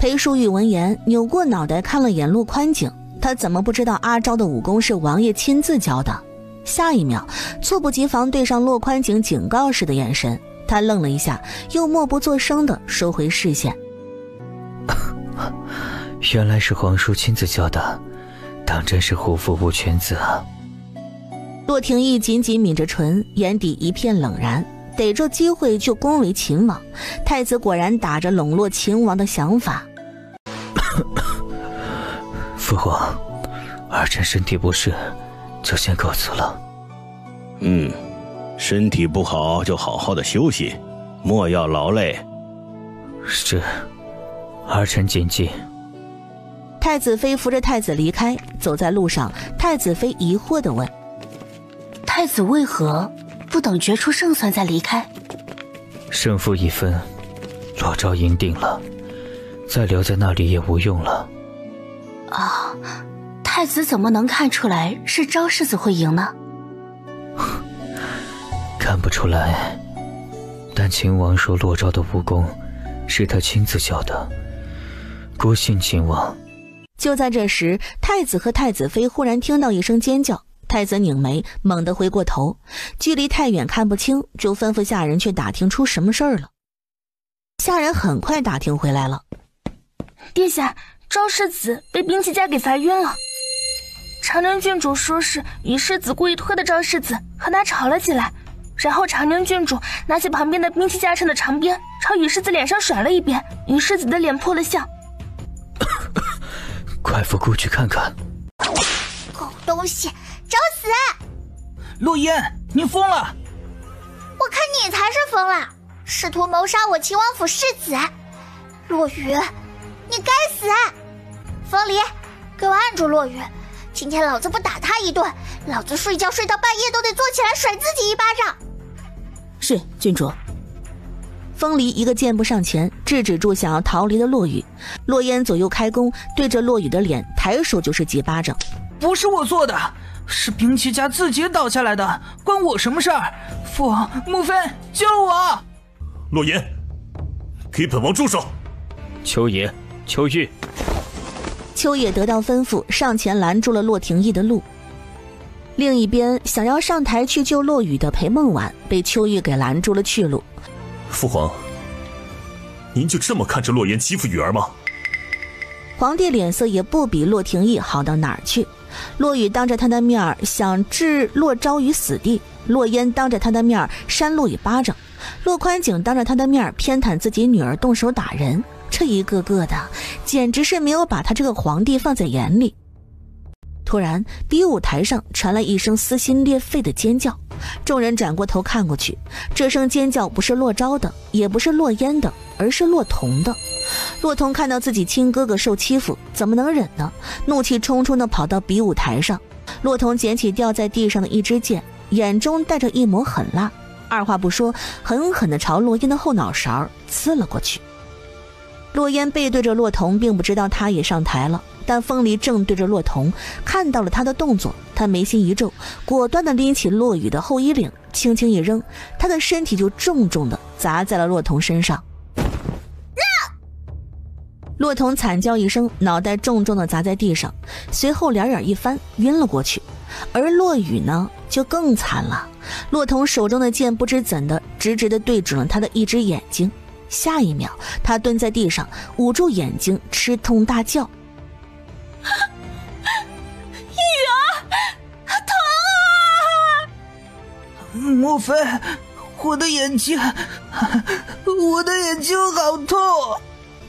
裴淑玉闻言扭过脑袋看了眼洛宽景，他怎么不知道阿昭的武功是王爷亲自教的？下一秒猝不及防对上洛宽景警告似的眼神，他愣了一下，又默不作声地收回视线。原来是皇叔亲自教的，当真是虎父无犬子啊。洛廷义紧紧抿着唇，眼底一片冷然，逮着机会就攻为秦王。太子果然打着笼络秦王的想法。父皇，儿臣身体不适，就先告辞了。身体不好就好好的休息，莫要劳累。是，儿臣谨记。太子妃扶着太子离开，走在路上，太子妃疑惑地问：太子为何不等决出胜算再离开？胜负已分，洛昭赢定了，再留在那里也无用了。啊，太子怎么能看出来是昭世子会赢呢？看不出来，但秦王说洛昭的武功是他亲自教的，孤信秦王。就在这时，太子和太子妃忽然听到一声尖叫，太子拧眉，猛地回过头，距离太远看不清，就吩咐下人去打听出什么事儿了。下人很快打听回来了。殿下，昭世子被兵器家给罚晕了。长宁郡主说是羽世子故意推的昭世子，和他吵了起来，然后长宁郡主拿起旁边的兵器家称的长鞭，朝羽世子脸上甩了一鞭，羽世子的脸破了相。快扶姑去看看。狗东西，找死！洛烟，你疯了！我看你才是疯了，试图谋杀我秦王府世子。洛雨，你该死！风离，给我按住洛雨，今天老子不打他一顿，老子睡觉睡到半夜都得坐起来甩自己一巴掌。是，郡主。风离一个箭步上前，制止住想要逃离的洛雨。洛烟左右开弓，对着洛雨的脸抬手就是几巴掌。不是我做的，是兵器家自己倒下来的，关我什么事儿？父王，母妃，救我！洛言，给本王住手！秋野、秋玉。秋野得到吩咐，上前拦住了洛廷义的路。另一边，想要上台去救洛雨的裴梦婉被秋玉给拦住了去路。父皇，您就这么看着洛言欺负雨儿吗？皇帝脸色也不比洛廷义好到哪儿去。洛雨当着他的面想置洛昭于死地，洛烟当着他的面扇洛雨巴掌，洛宽景当着他的面偏袒自己女儿动手打人，这一个个的简直是没有把他这个皇帝放在眼里。突然比武台上传来一声撕心裂肺的尖叫，众人转过头看过去，这声尖叫不是洛昭的，也不是洛烟的，而是洛彤的。洛彤看到自己亲哥哥受欺负，怎么能忍呢？怒气冲冲地跑到比武台上，洛彤捡起掉在地上的一支箭，眼中带着一抹狠辣，二话不说，狠狠地朝洛烟的后脑勺刺了过去。洛烟背对着洛童，并不知道他也上台了，但风离正对着洛童，看到了他的动作，他眉心一皱，果断地拎起洛雨的后衣领，轻轻一扔，他的身体就重重地砸在了洛童身上。洛童惨叫一声，脑袋重重地砸在地上，随后脸眼一翻，晕了过去。而洛雨呢，就更惨了，洛童手中的剑不知怎的直直地对准了他的一只眼睛，下一秒他蹲在地上，捂住眼睛，吃痛大叫：雨儿，疼啊！莫非我的眼睛好痛！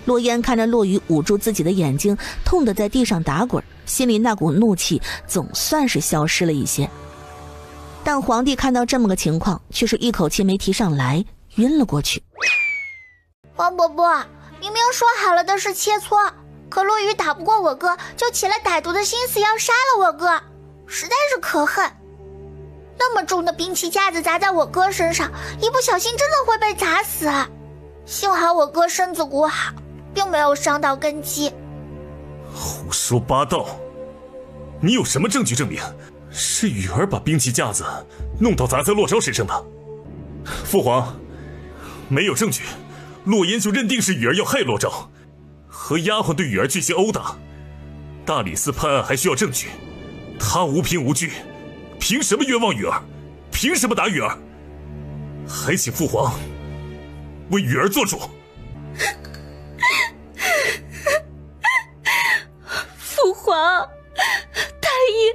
洛烟看着洛雨捂住自己的眼睛，痛得在地上打滚，心里那股怒气总算是消失了一些。但皇帝看到这么个情况，却是一口气没提上来，晕了过去。皇伯伯，明明说好了的是切磋，可洛雨打不过我哥，就起了歹毒的心思要杀了我哥，实在是可恨。那么重的兵器架子砸在我哥身上，一不小心真的会被砸死。幸好我哥身子骨好，并没有伤到根基。胡说八道！你有什么证据证明是雨儿把兵器架子弄到砸在洛昭身上的？父皇，没有证据，洛烟就认定是雨儿要害洛昭，和丫鬟对雨儿进行殴打。大理寺判案还需要证据，他无凭无据，凭什么冤枉雨儿？凭什么打雨儿？还请父皇为雨儿做主。父皇，太医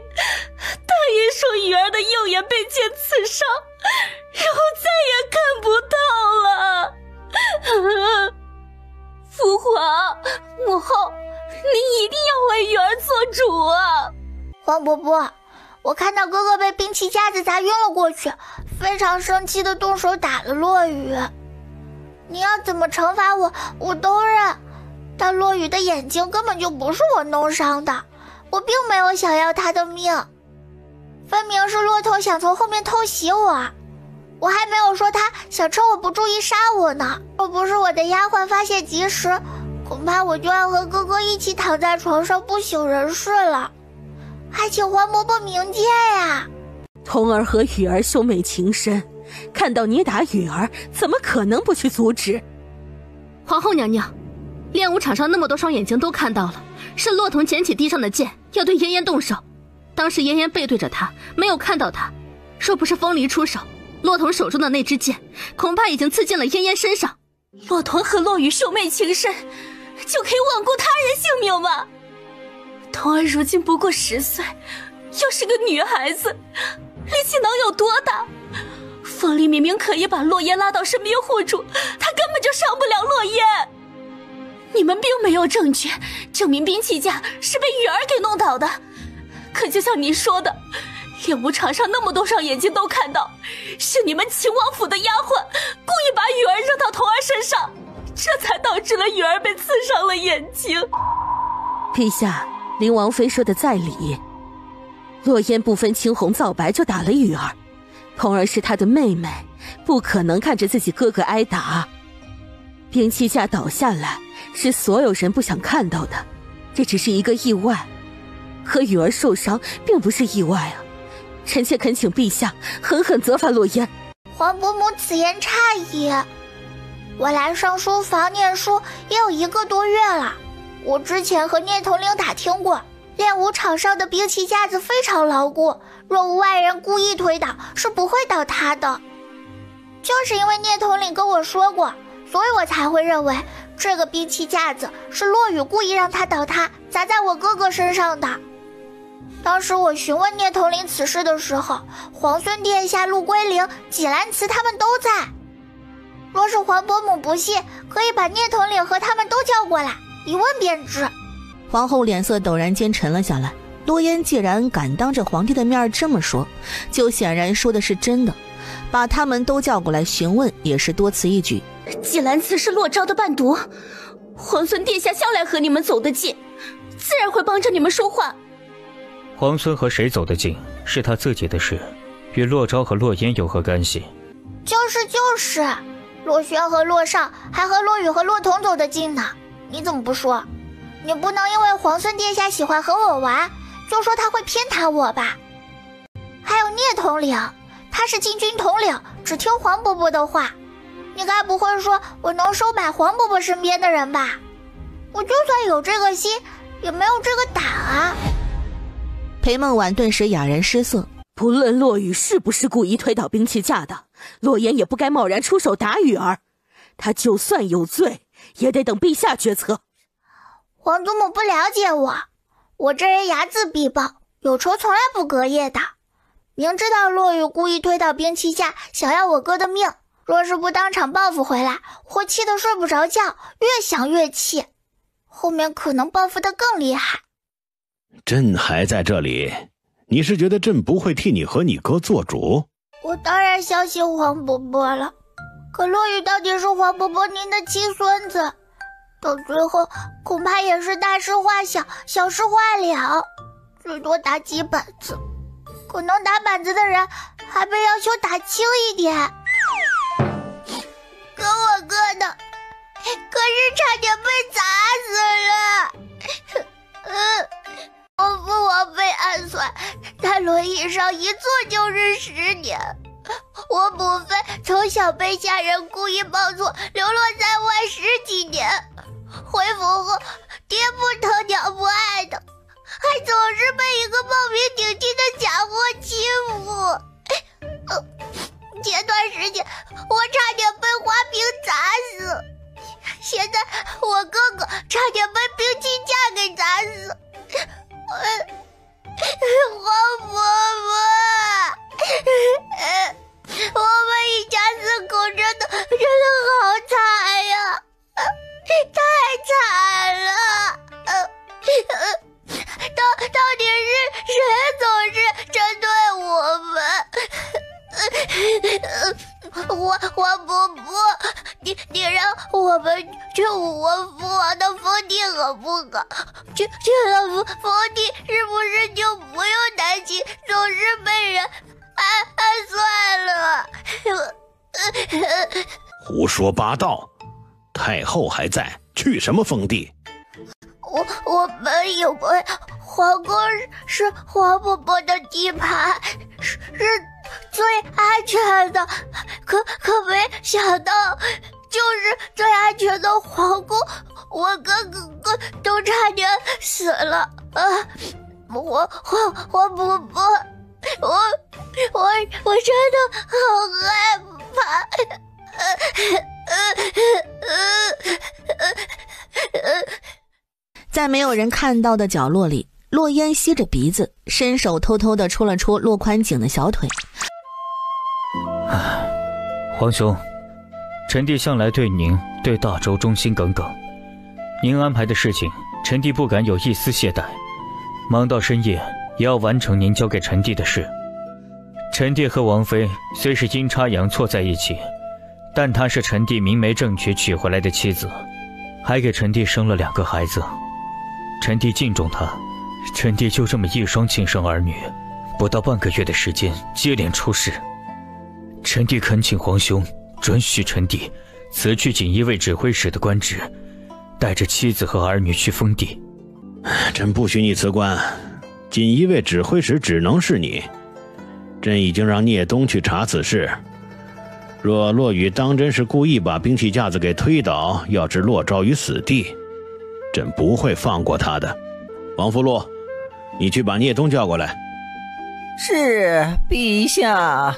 说雨儿的右眼被剑刺伤，然后再也看不到了。父皇，母后，您一定要为雨儿做主啊！皇伯伯，我看到哥哥被兵器架子砸晕了过去，非常生气地动手打了洛雨。你要怎么惩罚我都认，但洛雨的眼睛根本就不是我弄伤的，我并没有想要他的命，分明是骆驼想从后面偷袭我还没有说他想趁我不注意杀我呢。若不是我的丫鬟发现及时，恐怕我就要和哥哥一起躺在床上不省人事了，还请皇伯伯明鉴呀。童儿和雨儿兄妹情深，看到你打雨儿，怎么可能不去阻止？皇后娘娘，练武场上那么多双眼睛都看到了，是骆童捡起地上的剑要对妍妍动手，当时妍妍背对着他，没有看到他，若不是风离出手，骆童手中的那支剑恐怕已经刺进了妍妍身上。骆驼和骆雨兄妹情深，就可以罔顾他人性命吗？童儿如今不过10岁，又是个女孩子，力气能有多大？风离明明可以把洛烟拉到身边护住，他根本就伤不了洛烟。你们并没有证据证明兵器架是被雨儿给弄倒的，可就像你说的，练武场上那么多双眼睛都看到，是你们秦王府的丫鬟故意把雨儿扔到童儿身上，这才导致了雨儿被刺伤了眼睛。陛下，林王妃说的在理，洛烟不分青红皂白就打了雨儿，童儿是她的妹妹，不可能看着自己哥哥挨打。兵器架倒下来是所有人不想看到的，这只是一个意外，和雨儿受伤并不是意外啊！臣妾恳请陛下狠狠责罚洛烟。皇伯母此言差矣，我来上书房念书也有1个多月了，我之前和聂统领打听过，练武场上的兵器架子非常牢固，若无外人故意推倒是不会倒塌的。就是因为聂统领跟我说过，所以我才会认为这个兵器架子是洛雨故意让他倒塌砸在我哥哥身上的。当时我询问聂统领此事的时候，皇孙殿下陆龟灵、纪兰慈他们都在。若是皇伯母不信，可以把聂统领和他们都叫过来，一问便知。皇后脸色陡然间沉了下来，洛烟既然敢当着皇帝的面这么说，就显然说的是真的，把他们都叫过来询问也是多此一举。纪兰慈是洛昭的伴读，皇孙殿下向来和你们走得近，自然会帮着你们说话。皇孙和谁走得近是他自己的事，与洛昭和洛烟有何干系？就是，洛轩和洛少还和洛雨和洛彤走得近呢，你怎么不说？你不能因为皇孙殿下喜欢和我玩，就说他会偏袒我吧？还有聂统领，他是禁军统领，只听黄伯伯的话。你该不会说我能收买黄伯伯身边的人吧？我就算有这个心，也没有这个胆啊！裴梦婉顿时哑然失色。不论洛雨是不是故意推倒兵器架的，洛言也不该贸然出手打雨儿。他就算有罪，也得等陛下决策。皇祖母不了解我，我这人睚眦必报，有仇从来不隔夜的。明知道洛雨故意推倒兵器架，想要我哥的命，若是不当场报复回来，我会气得睡不着觉，越想越气，后面可能报复得更厉害。朕还在这里，你是觉得朕不会替你和你哥做主？我当然相信黄伯伯了，可洛雨到底是黄伯伯您的亲孙子，到最后恐怕也是大事化小，小事化了，最多打几板子，可能打板子的人还被要求打轻一点。可我哥呢？可是差点被砸死了。我父王被暗算，在轮椅上一坐就是10年。我母妃从小被下人故意抱错，流落在外10几年。回府后，爹不疼娘不爱的，还总是被一个冒名顶替的假货欺负。前段时间我差点被花瓶砸死，现在我哥哥差点被兵器架给砸死。黄伯伯，我们一家4口真的好惨呀，太惨了。到底是谁总是针对我们？黄伯伯，你让我们去我父王的封地好不好？去了封地是不是就不用担心总是被人暗算了？胡说八道！太后还在，去什么封地？我们以为皇宫是黄伯伯的地盘，是最安全的，可没想到，就是最安全的皇宫，我哥都差点死了啊！黄伯伯，我真的好害怕。在没有人看到的角落里，洛烟吸着鼻子，伸手偷偷地戳了戳洛宽景的小腿。皇兄，臣弟向来对您对大周忠心耿耿，您安排的事情，臣弟不敢有一丝懈怠，忙到深夜也要完成您交给臣弟的事。臣弟和王妃虽是阴差阳错在一起，但她是臣弟明媒正娶娶回来的妻子，还给臣弟生了2个孩子。臣弟敬重她，臣弟就这么一双亲生儿女，不到半个月的时间接连出事。臣弟恳请皇兄准许臣弟辞去锦衣卫指挥使的官职，带着妻子和儿女去封地。朕不许你辞官，锦衣卫指挥使只能是你。朕已经让聂东去查此事，若洛雨当真是故意把兵器架子给推倒，要置洛昭于死地，朕不会放过他的。王福禄，你去把聂东叫过来。是，陛下。